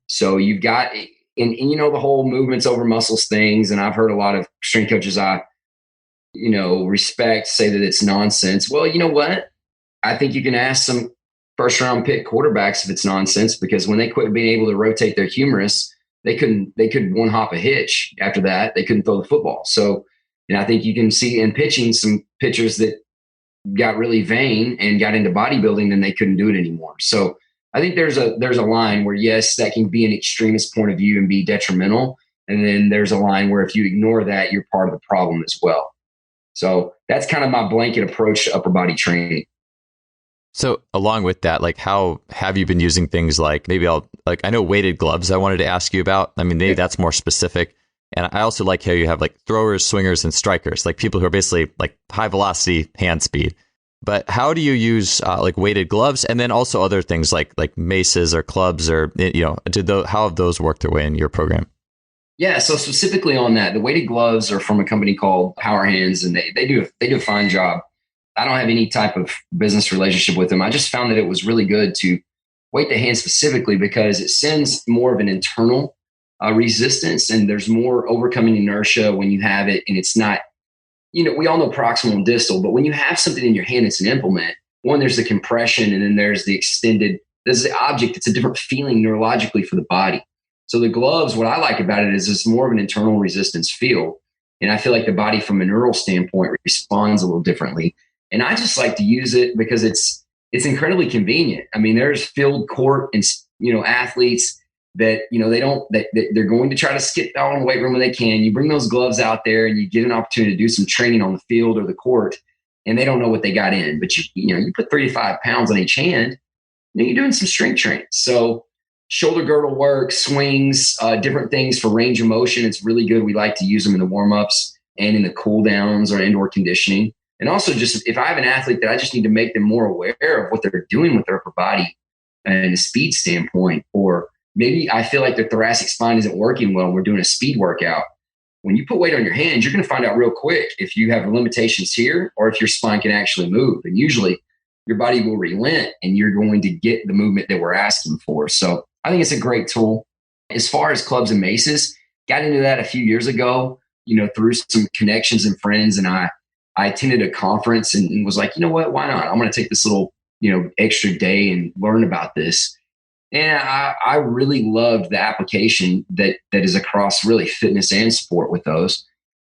So you've got, and you know, the whole movements over muscles things. And I've heard a lot of strength coaches I, respect say that it's nonsense. Well, you know what? I think you can ask some first round pick quarterbacks if it's nonsense, because when they quit being able to rotate their humerus, they could one hop a hitch after that. They couldn't throw the football. So, and I think you can see in pitching some pitchers that got really vain and got into bodybuilding and they couldn't do it anymore. So I think there's a line where, yes, that can be an extremist point of view and be detrimental. And then there's a line where if you ignore that, you're part of the problem as well. So that's kind of my blanket approach to upper body training. So along with that, like, how have you been using things like, I know weighted gloves I wanted to ask you about. I mean, maybe that's more specific. And I also like how you have like throwers, swingers, and strikers, like people who are basically like high velocity hand speed. But how do you use like weighted gloves, and then also other things like maces or clubs, or how have those worked their way in your program? Yeah, so specifically on that, the weighted gloves are from a company called Power Hands, and they do a fine job. I don't have any type of business relationship with them. I just found that it was really good to weight the hand specifically because it sends more of an internal resistance, and there's more overcoming inertia when you have it, and it's not. We all know proximal and distal, but when you have something in your hand, it's an implement. One, there's the compression, and then there's the extended, there's the object. It's a different feeling neurologically for the body. So the gloves, what I like about it is it's more of an internal resistance feel. And I feel like the body from a neural standpoint responds a little differently. And I just like to use it because it's incredibly convenient. I mean, there's field court and, athletes that, they're going to try to skip out on the weight room when they can. You bring those gloves out there and you get an opportunity to do some training on the field or the court, and they don't know what they got in. But you put 35 pounds on each hand, you're doing some strength training. So shoulder girdle work, swings, different things for range of motion. It's really good. We like to use them in the warm-ups and in the cool downs or indoor conditioning. And also just if I have an athlete that I just need to make them more aware of what they're doing with their upper body and a speed standpoint, or maybe I feel like their thoracic spine isn't working well and we're doing a speed workout. When you put weight on your hands, you're going to find out real quick if you have limitations here or if your spine can actually move. And usually your body will relent and you're going to get the movement that we're asking for. So I think it's a great tool. As far as clubs and maces, got into that a few years ago, through some connections and friends. And I attended a conference and was like, you know what, why not? I'm going to take this little, extra day and learn about this. And I really loved the application that is across really fitness and sport with those,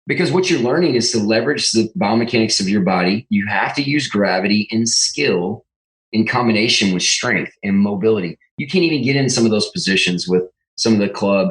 because what you're learning is to leverage the biomechanics of your body. You have to use gravity and skill in combination with strength and mobility. You can't even get in some of those positions with some of the club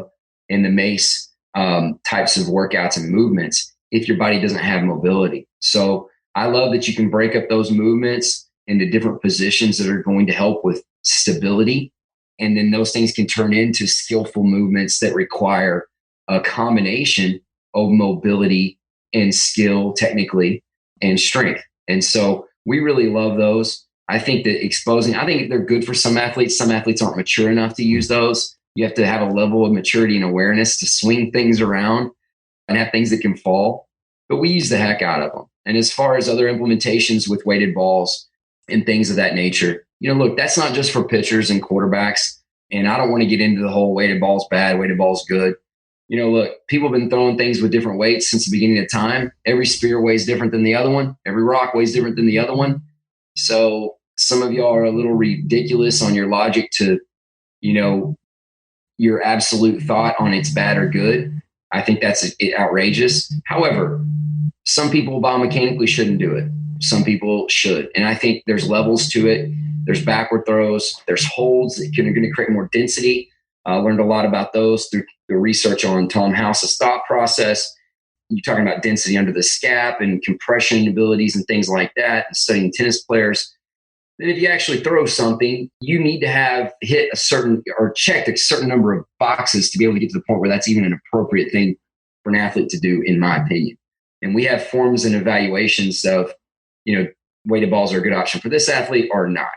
and the mace types of workouts and movements if your body doesn't have mobility. So I love that you can break up those movements into different positions that are going to help with stability. And then those things can turn into skillful movements that require a combination of mobility and skill technically and strength. And so we really love those. I think that I think they're good for some athletes. Some athletes aren't mature enough to use those. You have to have a level of maturity and awareness to swing things around and have things that can fall. But we use the heck out of them. And as far as other implementations with weighted balls and things of that nature, look, that's not just for pitchers and quarterbacks. And I don't want to get into the whole weighted ball's bad, weighted ball's good. Look, people have been throwing things with different weights since the beginning of time. Every spear weighs different than the other one. Every rock weighs different than the other one. So some of y'all are a little ridiculous on your logic to, your absolute thought on it's bad or good. I think that's outrageous. However, some people biomechanically shouldn't do it. Some people should. And I think there's levels to it. There's backward throws. There's holds that are going to create more density. I learned a lot about those through the research on Tom House's thought process. you're talking about density under the scap and compression abilities and things like that, and studying tennis players, then if you actually throw something, you need to have hit a certain or checked a certain number of boxes to be able to get to the point where that's even an appropriate thing for an athlete to do, in my opinion. And we have forms and evaluations of, weighted balls are a good option for this athlete or not.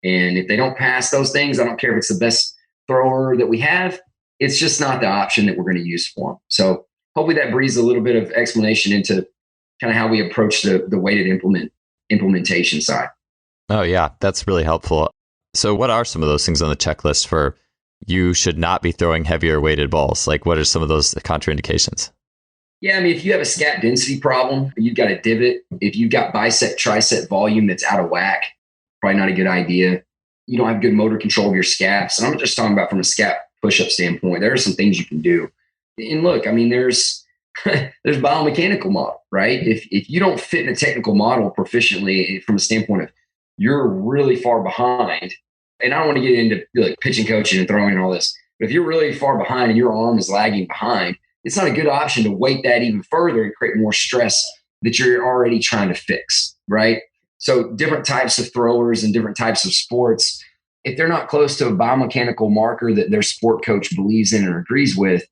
And if they don't pass those things, I don't care if it's the best thrower that we have, it's just not the option that we're going to use for them. So hopefully that breathes a little bit of explanation into kind of how we approach the weighted implementation side. Oh, yeah, that's really helpful. So what are some of those things on the checklist for you should not be throwing heavier weighted balls? Like, what are some of those contraindications? Yeah, I mean, if you have a scap density problem, you've got a divot. If you've got bicep, tricep volume that's out of whack, probably not a good idea. You don't have good motor control of your scaps. And I'm just talking about from a scap push-up standpoint. There are some things you can do. And look, I mean, there's biomechanical model, right? If you don't fit in a technical model proficiently from a standpoint of you're really far behind, and I don't want to get into like pitching coaching and throwing and all this, but if you're really far behind and your arm is lagging behind, it's not a good option to weight that even further and create more stress that you're already trying to fix, right? So different types of throwers and different types of sports, if they're not close to a biomechanical marker that their sport coach believes in or agrees with,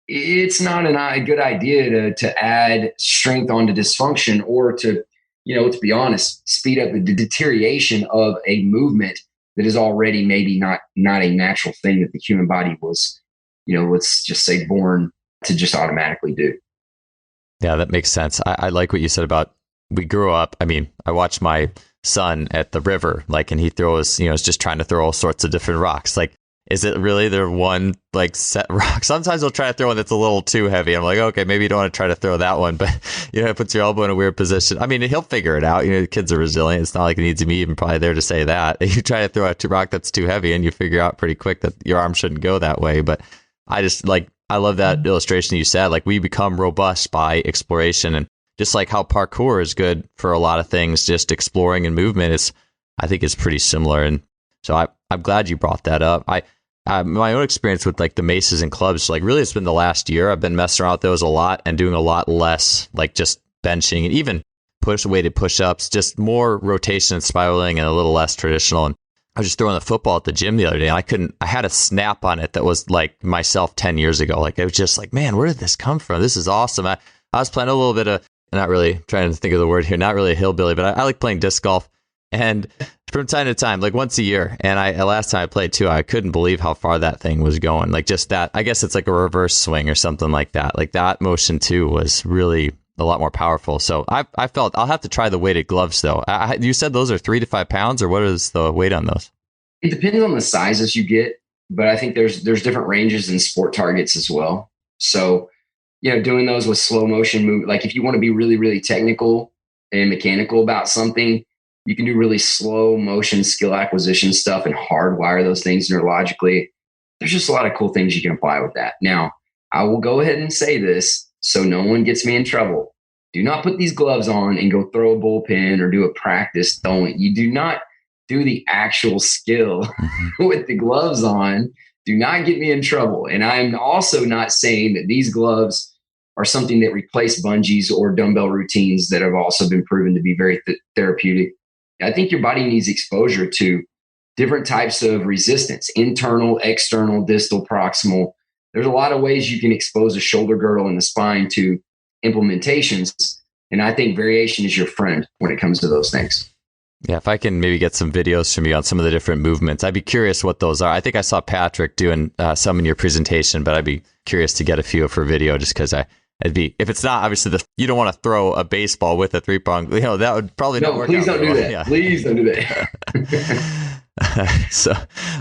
it's not a good idea to add strength onto dysfunction or to, let's be honest, speed up the deterioration of a movement that is already maybe not a natural thing that the human body was, let's just say born to just automatically do. Yeah, that makes sense. I like what you said about we grew up. I mean, I watched my son at the river, and he throws, is just trying to throw all sorts of different rocks. Like, is it really their one set rock? Sometimes they'll try to throw one that's a little too heavy. I'm like, okay, maybe you don't want to try to throw that one, but it puts your elbow in a weird position. I mean, he'll figure it out. The kids are resilient. It's not like it needs me even probably there to say that. You try to throw a rock that's too heavy and you figure out pretty quick that your arm shouldn't go that way. But I love that illustration you said. Like, we become robust by exploration, and just like how parkour is good for a lot of things, just exploring and movement I think is pretty similar. And so I'm glad you brought that up. My own experience with the maces and clubs, really it's been the last year. I've been messing around with those a lot and doing a lot less, just benching and even weighted push-ups, just more rotation and spiraling and a little less traditional. And I was just throwing the football at the gym the other day, and I had a snap on it that was like myself 10 years ago. It was just man, where did this come from? This is awesome. I was playing a little bit of, not really trying to think of the word here, not really a hillbilly, but I like playing disc golf. And from time to time, once a year, and last time I played too, I couldn't believe how far that thing was going. Just that, I guess it's like a reverse swing or something like that. That motion too was really a lot more powerful. So I felt I'll have to try the weighted gloves though. You said those are 3 to 5 pounds, or what is the weight on those? It depends on the sizes you get, but I think there's different ranges in sport targets as well. So, doing those with slow motion move, if you want to be really, really technical and mechanical about something, you can do really slow motion skill acquisition stuff and hardwire those things neurologically. There's just a lot of cool things you can apply with that. Now, I will go ahead and say this so no one gets me in trouble. Do not put these gloves on and go throw a bullpen or do a practice throwing. You do not do the actual skill with the gloves on. Do not get me in trouble. And I'm also not saying that these gloves are something that replace bungees or dumbbell routines that have also been proven to be very therapeutic. I think your body needs exposure to different types of resistance, internal, external, distal, proximal. There's a lot of ways you can expose a shoulder girdle and the spine to implementations. And I think variation is your friend when it comes to those things. Yeah, if I can maybe get some videos from you on some of the different movements, I'd be curious what those are. I think I saw Patrick doing some in your presentation, but I'd be curious to get a few for video just because if it's not obviously you don't want to throw a baseball with a 3-prong, that would probably not work. Please don't do that. Yeah. Please don't do that. So,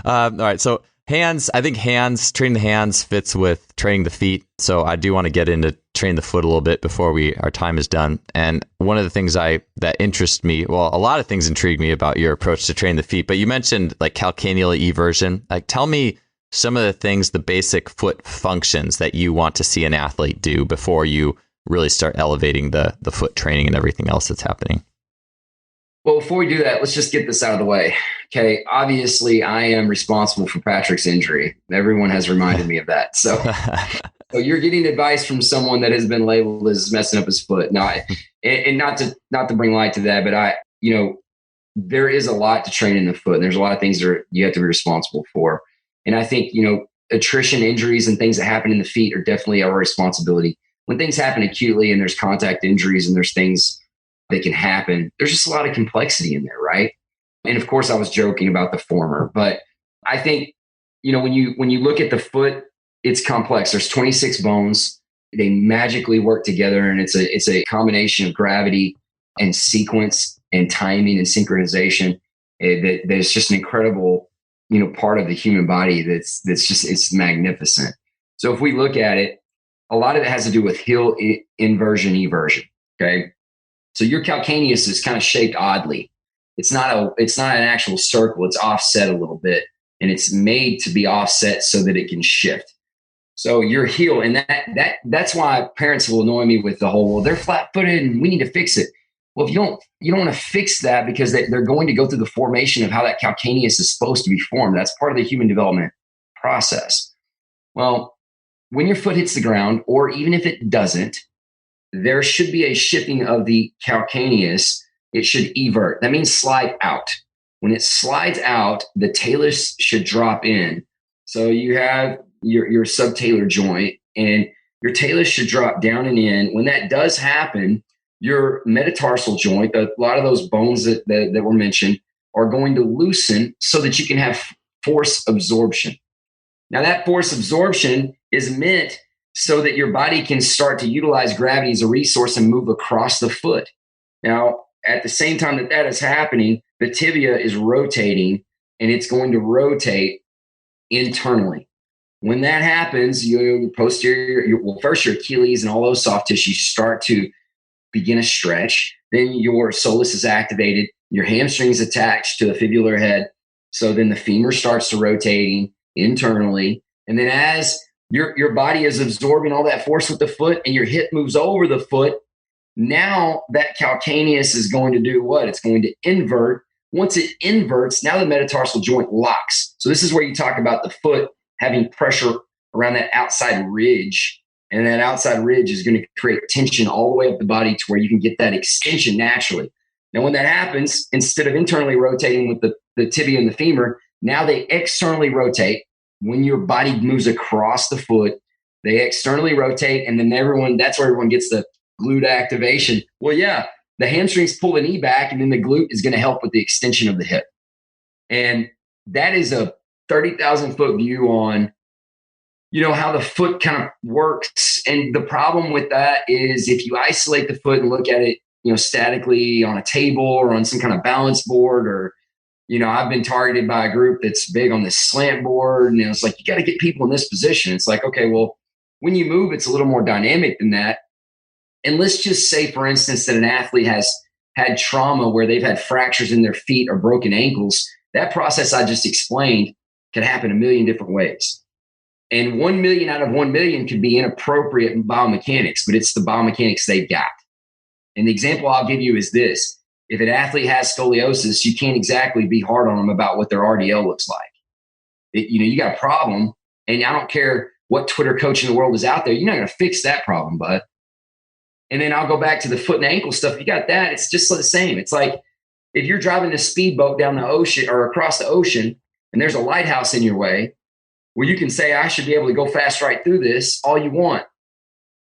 all right. So hands, I think training the hands fits with training the feet. So I do want to get into train the foot a little bit before our time is done. And one of the things that interests me, well, a lot of things intrigue me about your approach to train the feet, but you mentioned calcaneal eversion. Tell me some of the things, the basic foot functions that you want to see an athlete do before you really start elevating the foot training and everything else that's happening. Well, before we do that, let's just get this out of the way. Okay. Obviously, I am responsible for Patrick's injury. Everyone has reminded me of that. So So you're getting advice from someone that has been labeled as messing up his foot. Not and not to bring light to that, but there is a lot to train in the foot. There's a lot of things that you have to be responsible for. And I think, attrition injuries and things that happen in the feet are definitely our responsibility. When things happen acutely and there's contact injuries and there's things that can happen, there's just a lot of complexity in there, right? And of course I was joking about the former, but I think, when you look at the foot, it's complex. There's 26 bones. They magically work together, and it's a combination of gravity and sequence and timing and synchronization. That's just an incredible, part of the human body. It's magnificent. So if we look at it, a lot of it has to do with heel inversion, eversion. Okay. So your calcaneus is kind of shaped oddly. It's not an actual circle. It's offset a little bit, and it's made to be offset so that it can shift. So your heel, and that's why parents will annoy me with the whole, well, they're flat-footed and we need to fix it. Well, if you don't want to fix that, because they're going to go through the formation of how that calcaneus is supposed to be formed. That's part of the human development process. Well, when your foot hits the ground, or even if it doesn't, there should be a shifting of the calcaneus. It should evert. That means slide out. When it slides out, the talus should drop in. So you have your subtalar joint, and your talus should drop down and in. When that does happen, your metatarsal joint, a lot of those bones that were mentioned, are going to loosen so that you can have force absorption. Now, that force absorption is meant so that your body can start to utilize gravity as a resource and move across the foot. Now, at the same time that is happening, the tibia is rotating, and it's going to rotate internally. When that happens, your posterior, first your Achilles and all those soft tissues start to begin a stretch. Then your soleus is activated. Your hamstring is attached to the fibular head. So then the femur starts to rotating internally. And then as your body is absorbing all that force with the foot, and your hip moves over the foot, now that calcaneus is going to do what? It's going to invert. Once it inverts, now the metatarsal joint locks. So this is where you talk about the foot having pressure around that outside ridge. And that outside ridge is going to create tension all the way up the body to where you can get that extension naturally. Now, when that happens, instead of internally rotating with the tibia and the femur, now they externally rotate. When your body moves across the foot, they externally rotate, and then that's where everyone gets the glute activation. Well, yeah, the hamstrings pull the knee back, and then the glute is going to help with the extension of the hip. And that is a 30,000 foot view on, how the foot kind of works. And the problem with that is if you isolate the foot and look at it, statically on a table or on some kind of balance board, or, I've been targeted by a group that's big on this slant board, and it's like, you got to get people in this position. It's like, okay, well, when you move, it's a little more dynamic than that. And let's just say, for instance, that an athlete has had trauma where they've had fractures in their feet or broken ankles. That process I just explained can happen a million different ways. And 1 million out of 1 million could be inappropriate biomechanics, but it's the biomechanics they've got. And the example I'll give you is this. If an athlete has scoliosis, you can't exactly be hard on them about what their RDL looks like. You got a problem, and I don't care what Twitter coach in the world is out there, you're not going to fix that problem, bud. And then I'll go back to the foot and ankle stuff. You got that. It's just the same. It's like if you're driving a speedboat down the ocean or across the ocean, and there's a lighthouse in your way, well, you can say, I should be able to go fast right through this all you want.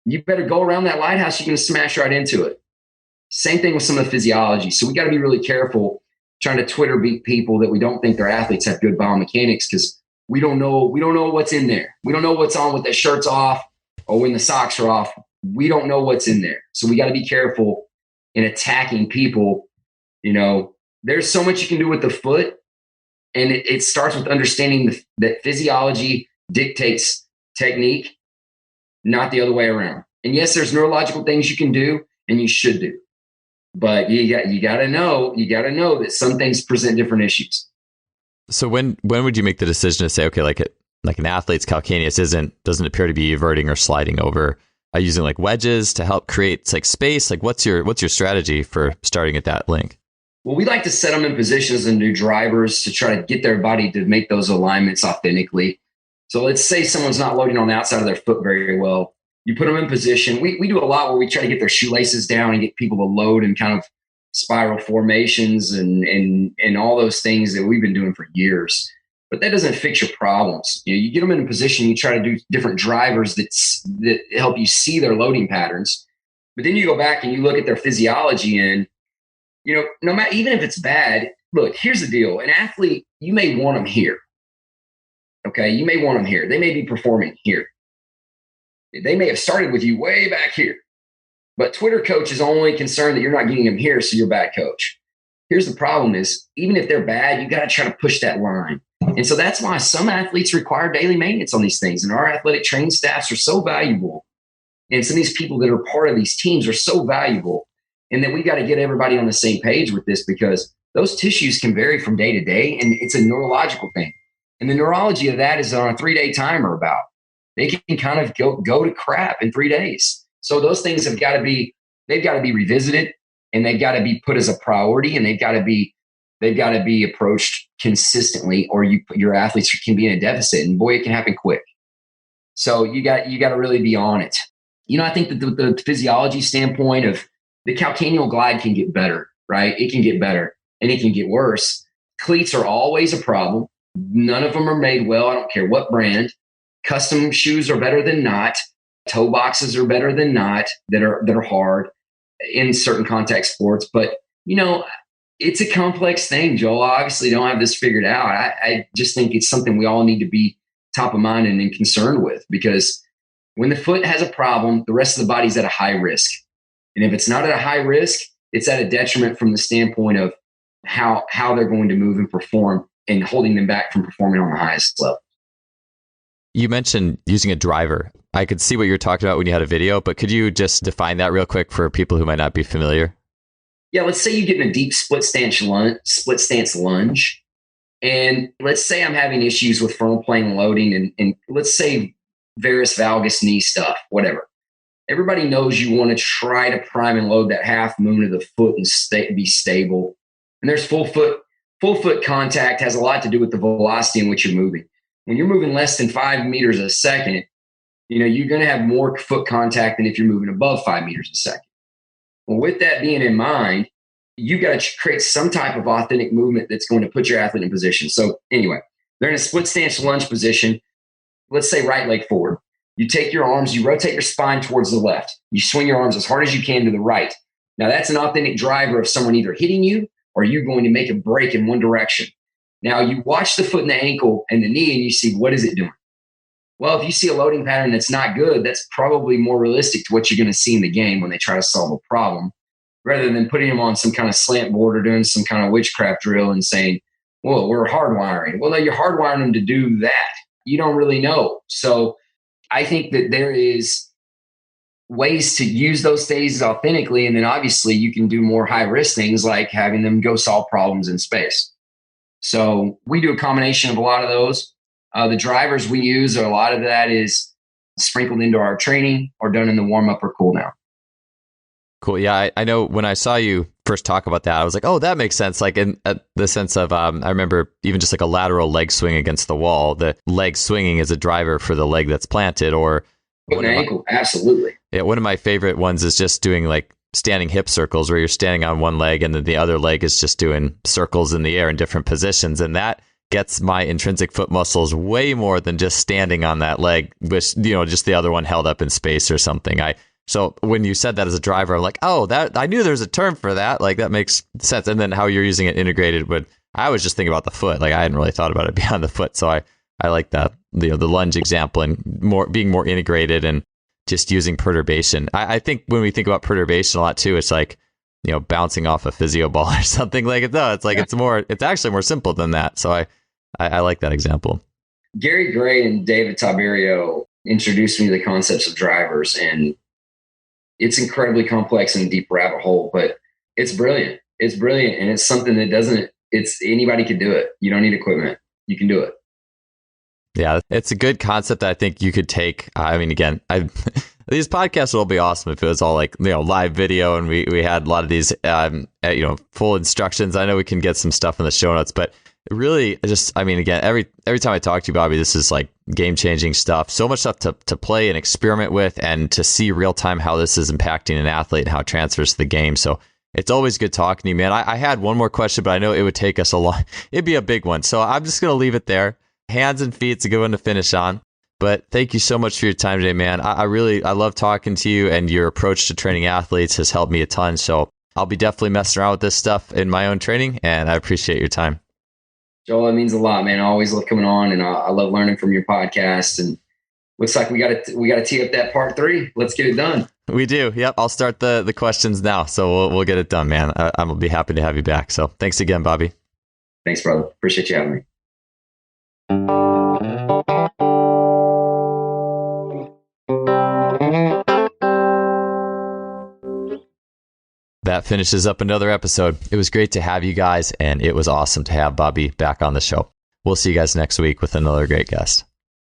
You better go around that lighthouse. You're going to smash right into it. Same thing with some of the physiology. So we got to be really careful trying to Twitter beat people that we don't think their athletes have good biomechanics, because we don't know what's in there. We don't know what's on with the shirts off or when the socks are off. We don't know what's in there. So we got to be careful in attacking people. There's so much you can do with the foot. And it starts with understanding that physiology dictates technique, not the other way around. And yes, there's neurological things you can do and you should do. But you got to know that some things present different issues. So when would you make the decision to say, okay, like an athlete's calcaneus doesn't appear to be everting or sliding over? Are you using like wedges to help create space? Like what's your strategy for starting at that link? Well, we like to set them in positions and do drivers to try to get their body to make those alignments authentically. So let's say someone's not loading on the outside of their foot very well. You put them in position. We do a lot where we try to get their shoelaces down and get people to load in kind of spiral formations and all those things that we've been doing for years. But that doesn't fix your problems. You get them in a position, you try to do different drivers that help you see their loading patterns. But then you go back and you look at their physiology and, no matter, even if it's bad, look, here's the deal. An athlete, you may want them here. Okay. You may want them here. They may be performing here. They may have started with you way back here, but Twitter coach is only concerned that you're not getting them here. So you're a bad coach. Here's the problem is, even if they're bad, you got to try to push that line. And so that's why some athletes require daily maintenance on these things. And our athletic training staffs are so valuable. And some of these people that are part of these teams are so valuable. And that we got to get everybody on the same page with this, because those tissues can vary from day to day. And it's a neurological thing. And the neurology of that is on a 3-day timer about. They can kind of go to crap in 3 days. So those things they've got to be revisited, and they've got to be put as a priority, and they've got to be approached consistently, or your athletes can be in a deficit, and boy, it can happen quick. So you got to really be on it. I think that the physiology standpoint of the calcaneal glide can get better, right? It can get better and it can get worse. Cleats are always a problem. None of them are made well. I don't care what brand. Custom shoes are better than not. Toe boxes are better than not that are hard in certain contact sports. But, it's a complex thing, Joel. I obviously don't have this figured out. I just think it's something we all need to be top of mind and concerned with, because when the foot has a problem, the rest of the body's at a high risk. And if it's not at a high risk, it's at a detriment from the standpoint of how they're going to move and perform, and holding them back from performing on the highest level. You mentioned using a driver. I could see what you were talking about when you had a video, but could you just define that real quick for people who might not be familiar? Yeah, let's say you get in a deep split stance lunge. And let's say I'm having issues with frontal plane loading and let's say varus valgus knee stuff, whatever. Everybody knows you want to try to prime and load that half moon of the foot and be stable. And there's full foot contact has a lot to do with the velocity in which you're moving. When you're moving less than 5 meters a second, you're going to have more foot contact than if you're moving above 5 meters a second. Well, with that being in mind, you got to create some type of authentic movement that's going to put your athlete in position. So anyway, they're in a split stance lunge position. Let's say right leg forward. You take your arms, you rotate your spine towards the left. You swing your arms as hard as you can to the right. Now that's an authentic driver of someone either hitting you or you going to make a break in one direction. Now you watch the foot and the ankle and the knee and you see, what is it doing? Well, if you see a loading pattern that's not good, that's probably more realistic to what you're going to see in the game when they try to solve a problem, rather than putting them on some kind of slant board or doing some kind of witchcraft drill and saying, well, we're hardwiring. Well, no, you're hardwiring them to do that. You don't really know. So I think that there is ways to use those phases authentically. And then obviously you can do more high risk things like having them go solve problems in space. So we do a combination of a lot of those. The drivers we use, a lot of that is sprinkled into our training or done in the warm up or cool down. Cool. Yeah, I know when I saw you first talk about that, I was like, oh, that makes sense. Like in the sense of, I remember even just like a lateral leg swing against the wall, the leg swinging is a driver for the leg that's planted, or an ankle. Absolutely. Yeah. One of my favorite ones is just doing like standing hip circles where you're standing on one leg and then the other leg is just doing circles in the air in different positions. And that gets my intrinsic foot muscles way more than just standing on that leg with, just the other one held up in space or something. So when you said that as a driver, I'm like, oh, that I knew there's a term for that. Like that makes sense. And then how you're using it integrated with, I was just thinking about the foot. Like I hadn't really thought about it beyond the foot. So I like that, the lunge example and being more integrated and just using perturbation. I think when we think about perturbation a lot too, it's like, bouncing off a physio ball or something like it. No, it's like, it's actually more simple than that. So I like that example. Gary Gray and David Taberio introduced me to the concepts of drivers, and it's incredibly complex and a deep rabbit hole, but it's brilliant. It's brilliant. And it's something that anybody can do it. You don't need equipment. You can do it. Yeah. It's a good concept that I think you could take. I mean, again, these podcasts will be awesome if it was all like, live video and we had a lot of these, full instructions. I know we can get some stuff in the show notes, but really just, I mean, again, every time I talk to you, Bobby, this is like game-changing stuff. So much stuff to play and experiment with, and to see real-time how this is impacting an athlete and how it transfers to the game. So it's always good talking to you, man. I had one more question, but I know it would take us a long, it'd be a big one. So I'm just going to leave it there. Hands and feet's a good one to finish on. But thank you so much for your time today, man. I love talking to you, and your approach to training athletes has helped me a ton. So I'll be definitely messing around with this stuff in my own training, and I appreciate your time. Joel, it means a lot, man. I always love coming on, and I love learning from your podcast. And looks like we got to tee up that part 3. Let's get it done. We do. Yep. I'll start the questions now, so we'll get it done, man. I'll be happy to have you back. So thanks again, Bobby. Thanks, brother. Appreciate you having me. That finishes up another episode. It was great to have you guys, and it was awesome to have Bobby back on the show. We'll see you guys next week with another great guest.